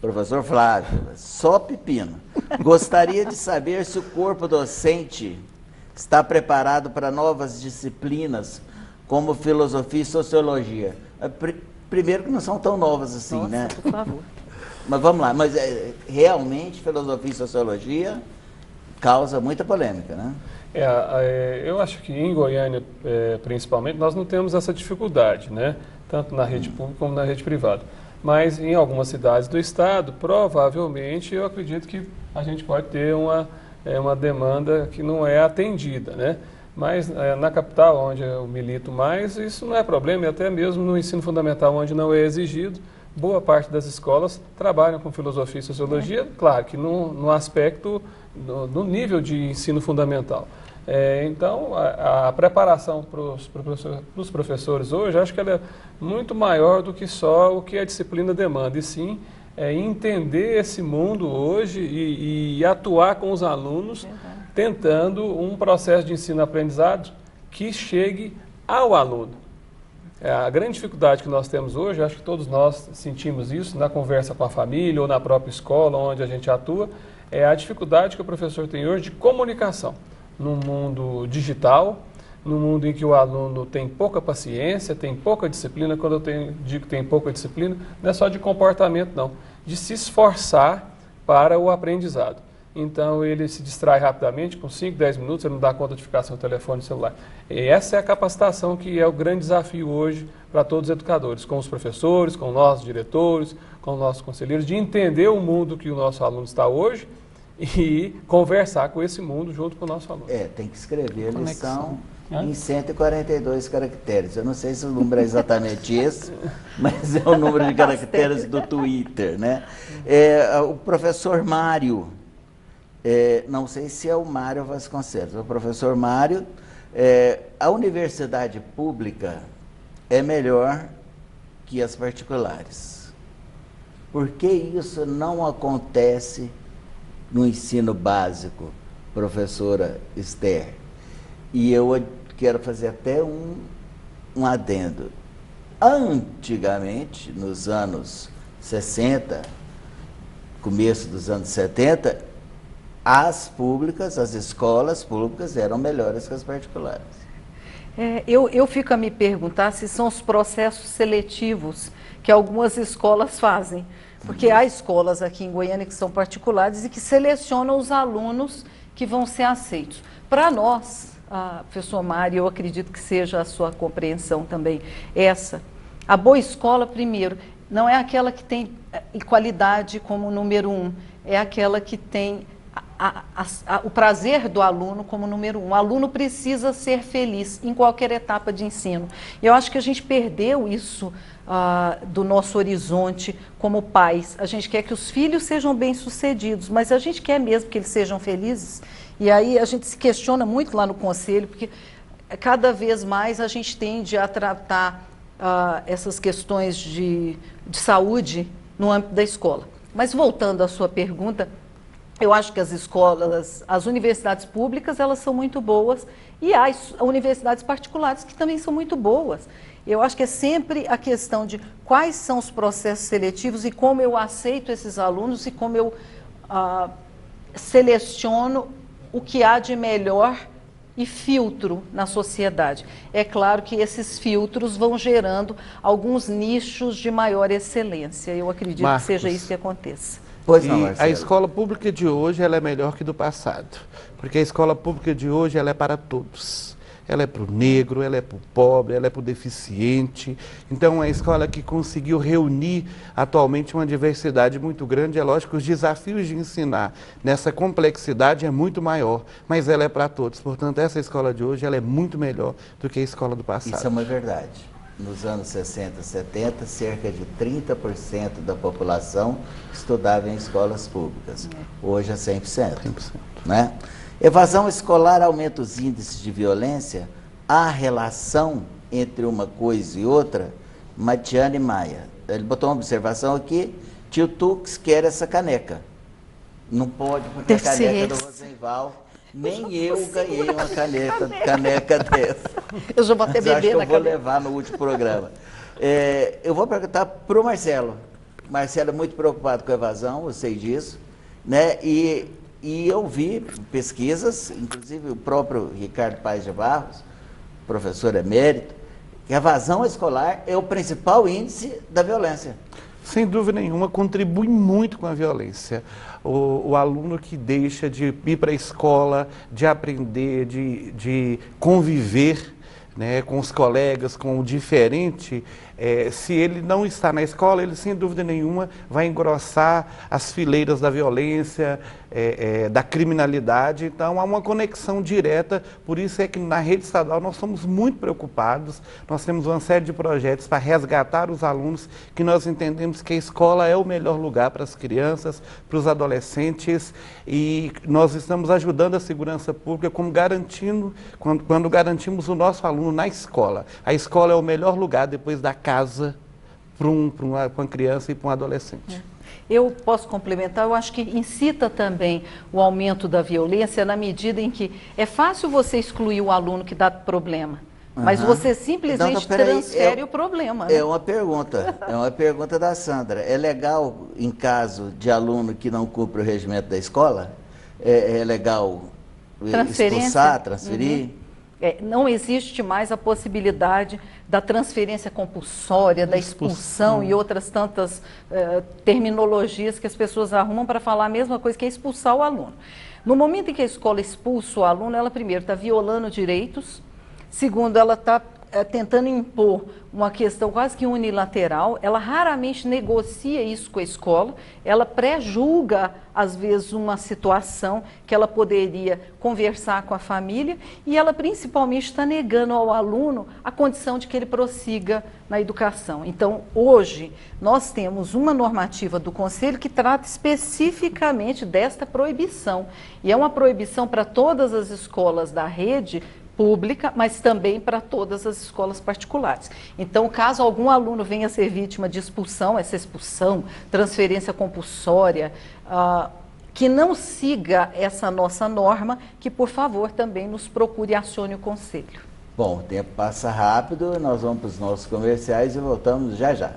professor Flávio, só pepino. Gostaria de saber se o corpo docente está preparado para novas disciplinas, como filosofia e sociologia. Primeiro que não são tão novas assim, Nossa, né? Por favor. Mas vamos lá, mas realmente filosofia e sociologia causa muita polêmica, né? Eu acho que em Goiânia, principalmente, nós não temos essa dificuldade, né? Tanto na rede pública como na rede privada. Mas em algumas cidades do estado, provavelmente, eu acredito que a gente pode ter uma demanda que não é atendida, né? Mas na capital, onde eu milito mais, isso não é problema, e até mesmo no ensino fundamental, onde não é exigido, boa parte das escolas trabalham com filosofia e sociologia, claro que no aspecto do nível de ensino fundamental. Então, a preparação para os professores hoje, acho que ela é muito maior do que só o que a disciplina demanda, e sim entender esse mundo hoje e atuar com os alunos, tentando um processo de ensino-aprendizado que chegue ao aluno. A grande dificuldade que nós temos hoje, acho que todos nós sentimos isso na conversa com a família ou na própria escola onde a gente atua, é a dificuldade que o professor tem hoje de comunicação. No mundo digital, no mundo em que o aluno tem pouca paciência, tem pouca disciplina. Quando eu digo que tem pouca disciplina, não é só de comportamento, não, de se esforçar para o aprendizado. Então, ele se distrai rapidamente, com 5, 10 minutos, ele não dá conta de ficar sem o telefone celular. E essa é a capacitação que é o grande desafio hoje para todos os educadores, com os professores, com nossos diretores, com nossos conselheiros, de entender o mundo que o nosso aluno está hoje e conversar com esse mundo junto com o nosso aluno. Tem que escrever a lição em 142 caracteres. Eu não sei se o número é exatamente esse, mas é o número de caracteres do Twitter, né? O professor Mário, não sei se é o Mário Vasconcelos, o professor Mário, a universidade pública é melhor que as particulares. Por que isso não acontece no ensino básico, professora Esther? E eu quero fazer até um adendo. Antigamente, nos anos 60, começo dos anos 70, as escolas públicas eram melhores que as particulares. Eu fico a me perguntar se são os processos seletivos que algumas escolas fazem. Porque há escolas aqui em Goiânia que são particulares e que selecionam os alunos que vão ser aceitos. Para nós, professor Mário, eu acredito que seja a sua compreensão também essa. A boa escola, primeiro, não é aquela que tem qualidade como número 1, é aquela que tem o prazer do aluno como número 1. O aluno precisa ser feliz em qualquer etapa de ensino. Eu acho que a gente perdeu isso do nosso horizonte como pais. A gente quer que os filhos sejam bem-sucedidos, mas a gente quer mesmo que eles sejam felizes. E aí a gente se questiona muito lá no Conselho, porque cada vez mais a gente tende a tratar essas questões de saúde no âmbito da escola. Mas voltando à sua pergunta, Eu acho que as escolas, as universidades públicas, elas são muito boas e há universidades particulares que também são muito boas. Eu acho que é sempre a questão de quais são os processos seletivos e como eu aceito esses alunos e como eu seleciono o que há de melhor e filtro na sociedade. É claro que esses filtros vão gerando alguns nichos de maior excelência. Eu acredito que seja isso que aconteça. Pois não, a escola pública de hoje ela é melhor que do passado, porque a escola pública de hoje ela é para todos. Ela é para o negro, ela é para o pobre, ela é para o deficiente. Então, é uma escola que conseguiu reunir atualmente uma diversidade muito grande. É lógico que os desafios de ensinar nessa complexidade é muito maior, mas ela é para todos. Portanto, essa escola de hoje ela é muito melhor do que a escola do passado. Isso é uma verdade. Nos anos 60, 70, cerca de 30% da população estudava em escolas públicas. Hoje é 100%. 100%. Né? Evasão escolar aumenta os índices de violência. Há relação entre uma coisa e outra? Matiane Maia. Ele botou uma observação aqui. Tio Tux quer essa caneca. Não pode, porque a caneca do Rosenval... Nem eu ganhei uma caneca dessa. Eu já vou até beber na caneca. Eu vou levar no último programa. Eu vou perguntar para o Marcelo. Marcelo é muito preocupado com a evasão, eu sei disso. Né? E eu vi pesquisas, inclusive o próprio Ricardo Paes de Barros, professor emérito, que a evasão escolar é o principal índice da violência. Sem dúvida nenhuma, contribui muito com a violência. O aluno que deixa de ir para a escola, de aprender, de conviver, né, com os colegas, com o diferente, se ele não está na escola, ele sem dúvida nenhuma vai engrossar as fileiras da violência, da criminalidade. Então há uma conexão direta, por isso é que na rede estadual nós somos muito preocupados, nós temos uma série de projetos para resgatar os alunos, que nós entendemos que a escola é o melhor lugar para as crianças, para os adolescentes, e nós estamos ajudando a segurança pública como garantindo, quando garantimos o nosso aluno na escola. A escola é o melhor lugar depois da casa para uma criança e para um adolescente. Eu posso complementar, eu acho que incita também o aumento da violência na medida em que é fácil você excluir o aluno que dá problema, mas você simplesmente transfere o problema. Né? É uma pergunta da Sandra. É legal, em caso de aluno que não cumpre o regimento da escola, é legal expulsar, transferir? Não existe mais a possibilidade da transferência compulsória, da expulsão e outras tantas terminologias que as pessoas arrumam para falar a mesma coisa, que é expulsar o aluno. No momento em que a escola expulsa o aluno, ela primeiro está violando direitos, segundo, ela está tentando impor uma questão quase que unilateral, ela raramente negocia isso com a escola, ela pré-julga, às vezes, uma situação que ela poderia conversar com a família e ela principalmente está negando ao aluno a condição de que ele prossiga na educação. Então, hoje, nós temos uma normativa do Conselho que trata especificamente desta proibição, e é uma proibição para todas as escolas da rede pública, mas também para todas as escolas particulares. Então, caso algum aluno venha a ser vítima de expulsão, essa expulsão, transferência compulsória, que não siga essa nossa norma, que, por favor, também nos procure e acione o Conselho. Bom, o tempo passa rápido, nós vamos para os nossos comerciais e voltamos já já.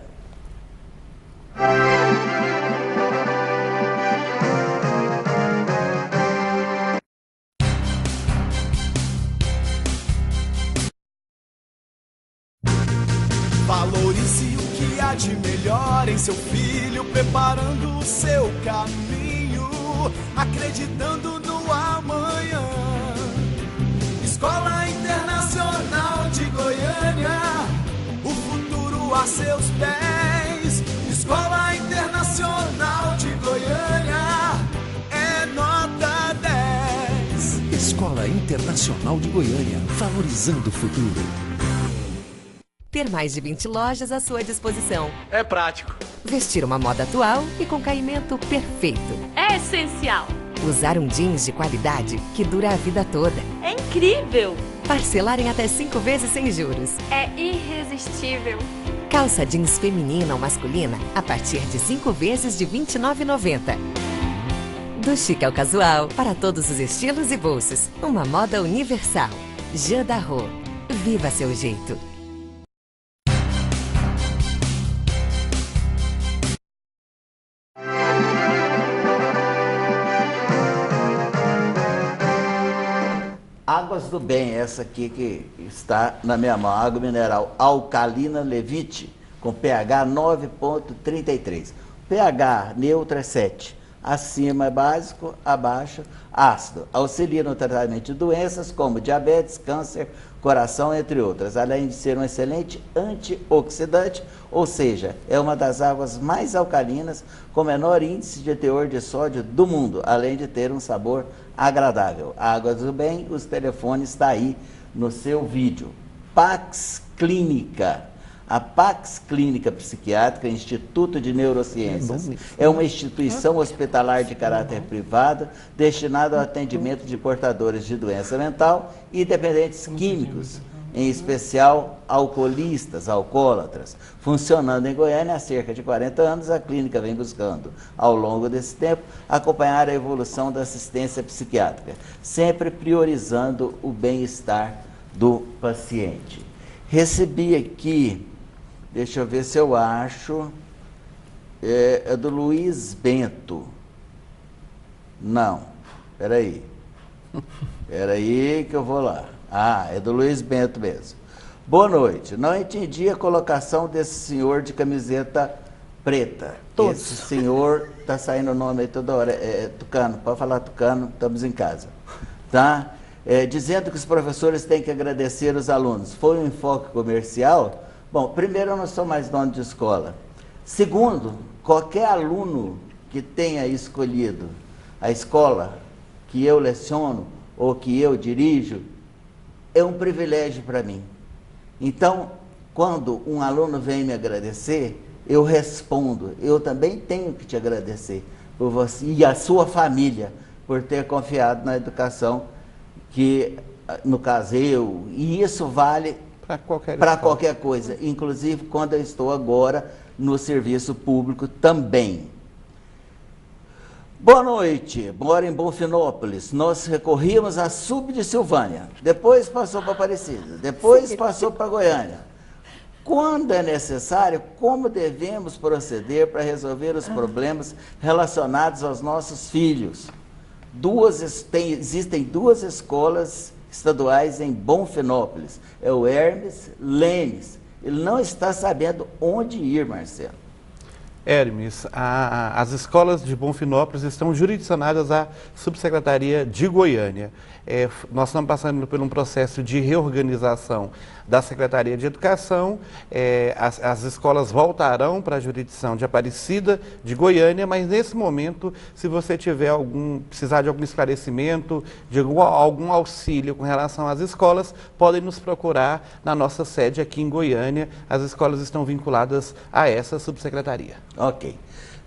Valorize o que há de melhor em seu filho, preparando o seu caminho, acreditando no amanhã. Escola Internacional de Goiânia, o futuro a seus pés. Escola Internacional de Goiânia, é nota 10. Escola Internacional de Goiânia, valorizando o futuro. Ter mais de 20 lojas à sua disposição. É prático. Vestir uma moda atual e com caimento perfeito. É essencial. Usar um jeans de qualidade que dura a vida toda. É incrível. Parcelar em até 5 vezes sem juros. É irresistível. Calça jeans feminina ou masculina a partir de 5 vezes de R$ 29,90. Do chique ao casual, para todos os estilos e bolsos. Uma moda universal. Jean Darro. Viva seu jeito. Águas do Bem, essa aqui que está na minha mão, água mineral alcalina Levite, com pH 9,33. pH neutro é 7. Acima é básico, abaixo ácido. Auxilia no tratamento de doenças como diabetes, câncer, coração, entre outras. Além de ser um excelente antioxidante, ou seja, é uma das águas mais alcalinas com menor índice de teor de sódio do mundo, além de ter um sabor agradável. Águas do Bem, os telefones está aí no seu vídeo. Pax Clínica. A Pax Clínica Psiquiátrica, Instituto de Neurociências, é uma instituição hospitalar de caráter privado destinada ao atendimento de portadores de doença mental e dependentes químicos, em especial alcoolistas, alcoólatras. Funcionando em Goiânia há cerca de 40 anos, a clínica vem buscando, ao longo desse tempo, acompanhar a evolução da assistência psiquiátrica, sempre priorizando o bem-estar do paciente. Recebi aqui, deixa eu ver se eu acho, é do Luiz Bento. Não, peraí que eu vou lá. Ah, é do Luiz Bento mesmo. Boa noite, não entendi a colocação desse senhor de camiseta preta. Todos. Esse senhor, tá saindo o nome aí toda hora, é Tucano, pode falar Tucano, estamos em casa. Tá? Dizendo que os professores têm que agradecer os alunos. Foi um enfoque comercial? Bom, primeiro, eu não sou mais dono de escola. Segundo, qualquer aluno que tenha escolhido a escola que eu leciono ou que eu dirijo, é um privilégio para mim. Então, quando um aluno vem me agradecer, eu respondo, eu também tenho que te agradecer por você e a sua família por ter confiado na educação que, no caso, e isso vale para qualquer coisa, inclusive quando eu estou agora no serviço público também. Boa noite, moro em Bonfinópolis, nós recorrimos a Sub de Silvânia, depois passou para Aparecida, depois passou para Goiânia. Quando é necessário, como devemos proceder para resolver os problemas relacionados aos nossos filhos? Existem duas escolas estaduais em Bonfinópolis, é o Hermes Lemes. Ele não está sabendo onde ir, Marcelo. Hermes, as escolas de Bonfinópolis estão jurisdicionadas à Subsecretaria de Goiânia. Nós estamos passando por um processo de reorganização da Secretaria de Educação. As escolas voltarão para a jurisdição de Aparecida, de Goiânia, mas nesse momento, se você precisar de algum esclarecimento, de algum auxílio com relação às escolas, podem nos procurar na nossa sede aqui em Goiânia. As escolas estão vinculadas a essa subsecretaria. Ok.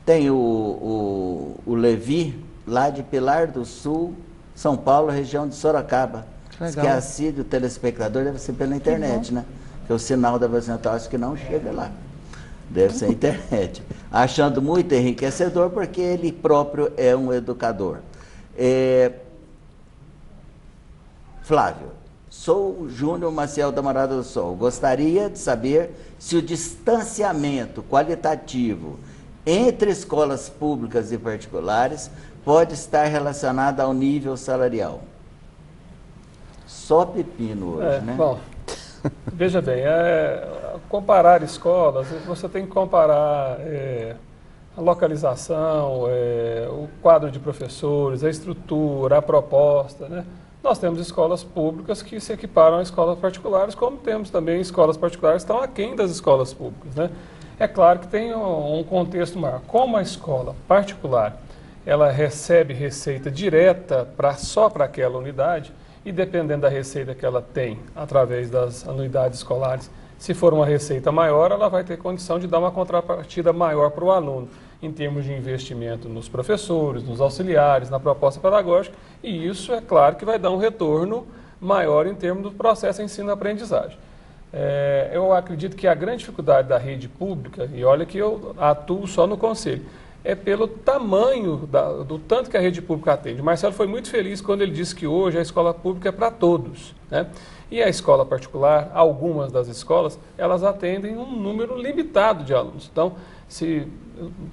Tem o Levi, lá de Pilar do Sul, São Paulo, região de Sorocaba. Diz que é assíduo telespectador, deve ser pela internet, né? Porque o sinal da Vazental acho que não chega lá. Deve ser a internet. Achando muito enriquecedor, porque ele próprio é um educador. Flávio, sou o Júnior Maciel da Morada do Sol. Gostaria de saber se o distanciamento qualitativo entre escolas públicas e particulares pode estar relacionado ao nível salarial. Só pepino hoje, né? Bom, veja bem, comparar escolas, você tem que comparar a localização, o quadro de professores, a estrutura, a proposta, né? Nós temos escolas públicas que se equiparam a escolas particulares, como temos também escolas particulares que estão aquém das escolas públicas, né? É claro que tem um contexto maior. Como a escola particular, ela recebe receita direta só para aquela unidade, e dependendo da receita que ela tem através das anuidades escolares, se for uma receita maior, ela vai ter condição de dar uma contrapartida maior para o aluno, em termos de investimento nos professores, nos auxiliares, na proposta pedagógica, e isso é claro que vai dar um retorno maior em termos do processo ensino-aprendizagem. Eu acredito que a grande dificuldade da rede pública, e olha que eu atuo só no conselho, é pelo tamanho, do tanto que a rede pública atende. O Marcelo foi muito feliz quando ele disse que hoje a escola pública é para todos, né? E a escola particular, algumas das escolas, elas atendem um número limitado de alunos. Então,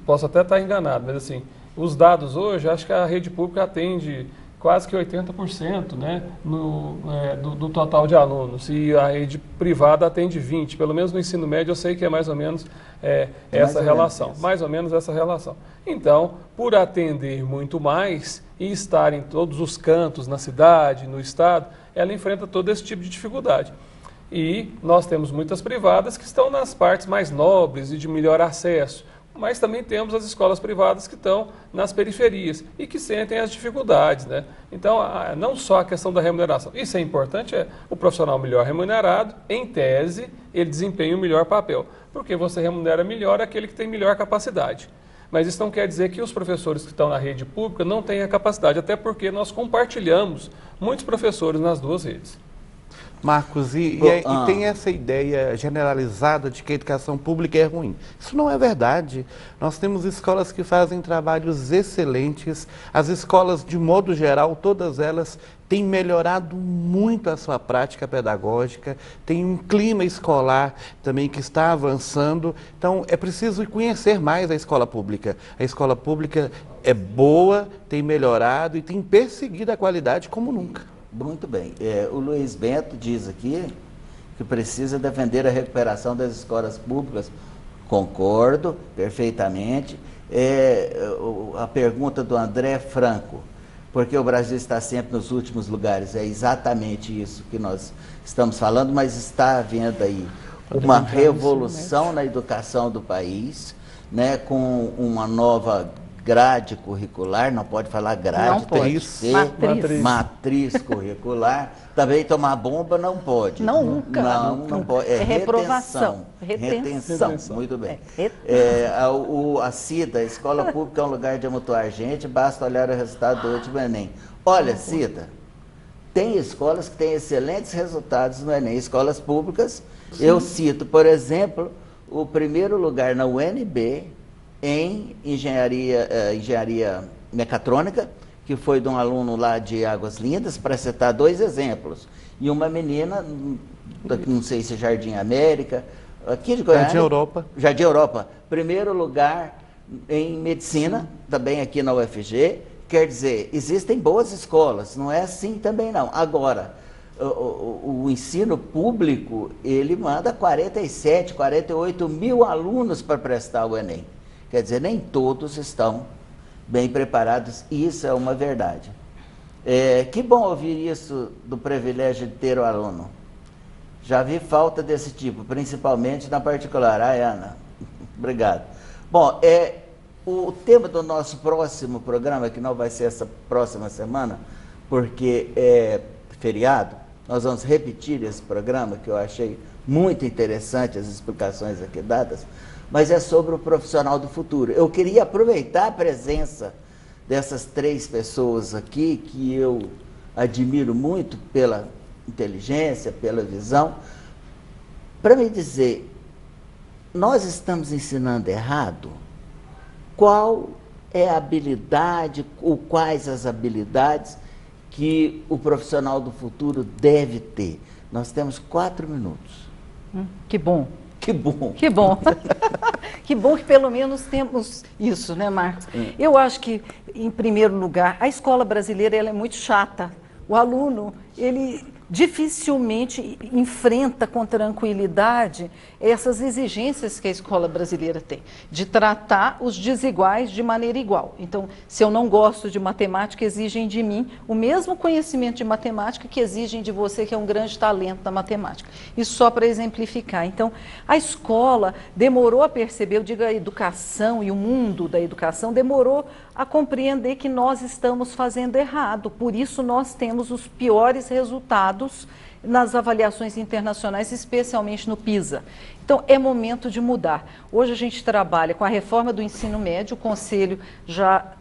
posso até estar enganado, mas assim, os dados hoje, acho que a rede pública atende quase que 80%, né, do total de alunos, e a rede privada atende 20%, pelo menos no ensino médio eu sei que é mais ou menos essa relação, mais ou menos essa relação. Então, por atender muito mais e estar em todos os cantos, na cidade, no estado, ela enfrenta todo esse tipo de dificuldade. E nós temos muitas privadas que estão nas partes mais nobres e de melhor acesso, mas também temos as escolas privadas que estão nas periferias e que sentem as dificuldades, né? Então, não só a questão da remuneração. Isso é importante, o profissional melhor remunerado, em tese, ele desempenha o melhor papel, porque você remunera melhor aquele que tem melhor capacidade. Mas isso não quer dizer que os professores que estão na rede pública não tenham a capacidade, até porque nós compartilhamos muitos professores nas duas redes. Marcos, e tem essa ideia generalizada de que a educação pública é ruim. Isso não é verdade. Nós temos escolas que fazem trabalhos excelentes. As escolas, de modo geral, todas elas têm melhorado muito a sua prática pedagógica, tem um clima escolar também que está avançando. Então, é preciso conhecer mais a escola pública. A escola pública é boa, tem melhorado e tem perseguido a qualidade como nunca. Muito bem. O Luiz Bento diz aqui que precisa defender a recuperação das escolas públicas. Concordo perfeitamente. A pergunta do André Franco, porque o Brasil está sempre nos últimos lugares, é exatamente isso que nós estamos falando, mas está havendo aí uma revolução na educação do país, né, com uma nova grade curricular, não pode falar grade, não pode. Tem que ser matriz curricular. Também tomar bomba não pode. Nunca. Não pode. É reprovação. Retenção. Muito bem. A CIDA, a escola pública é um lugar de amontoar gente, basta olhar o resultado do último Enem. Olha, CIDA, tem escolas que têm excelentes resultados no Enem, escolas públicas. Sim. Eu cito, por exemplo, o primeiro lugar na UNB, em engenharia mecatrônica, que foi de um aluno lá de Águas Lindas, para citar dois exemplos. E uma menina, não sei se Jardim América, aqui de Goiânia. Jardim Europa. Primeiro lugar em medicina, sim, também aqui na UFG. Quer dizer, existem boas escolas, não é assim também não. Agora, o ensino público, ele manda 47, 48 mil alunos para prestar o Enem. Quer dizer, nem todos estão bem preparados, e isso é uma verdade. Que bom ouvir isso do privilégio de ter o aluno. Já vi falta desse tipo, principalmente na particular. Ana, obrigado. Bom, o tema do nosso próximo programa, que não vai ser essa próxima semana, porque é feriado, nós vamos repetir esse programa, que eu achei muito interessante, as explicações aqui dadas, mas é sobre o profissional do futuro. Eu queria aproveitar a presença dessas três pessoas aqui, que eu admiro muito pela inteligência, pela visão, para me dizer, nós estamos ensinando errado? Qual é a habilidade, ou quais as habilidades que o profissional do futuro deve ter? Nós temos 4 minutos. Que bom. Que bom. Que bom. Que bom que pelo menos temos isso, né, Marcos? Eu acho que, em primeiro lugar, a escola brasileira ela é muito chata. O aluno, ele dificilmente enfrenta com tranquilidade essas exigências que a escola brasileira tem, de tratar os desiguais de maneira igual. Então, se eu não gosto de matemática, exigem de mim o mesmo conhecimento de matemática que exigem de você, que é um grande talento na matemática. Isso só para exemplificar. Então, a escola demorou a perceber, eu digo a educação e o mundo da educação, demorou a compreender que nós estamos fazendo errado. Por isso, nós temos os piores resultados nas avaliações internacionais, especialmente no PISA. Então, é momento de mudar. Hoje a gente trabalha com a reforma do ensino médio, o Conselho já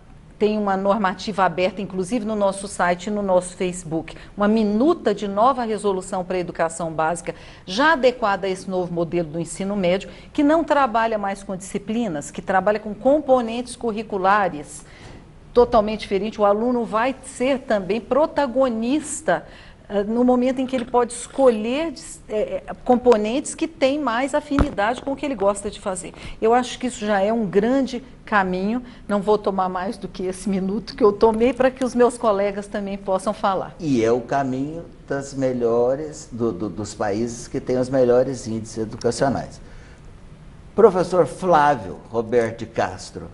tem uma normativa aberta, inclusive no nosso site e no nosso Facebook, uma minuta de nova resolução para a educação básica, já adequada a esse novo modelo do ensino médio, que não trabalha mais com disciplinas, que trabalha com componentes curriculares totalmente diferentes. O aluno vai ser também protagonista no momento em que ele pode escolher componentes que têm mais afinidade com o que ele gosta de fazer. Eu acho que isso já é um grande caminho. Não vou tomar mais do que esse minuto que eu tomei para que os meus colegas também possam falar. E é o caminho das melhores, dos países que têm os melhores índices educacionais. Professor Flávio Roberto de Castro,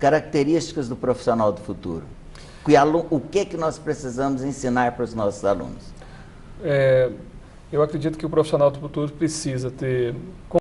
características do profissional do futuro. O que nós precisamos ensinar para os nossos alunos? Eu acredito que o profissional do futuro precisa ter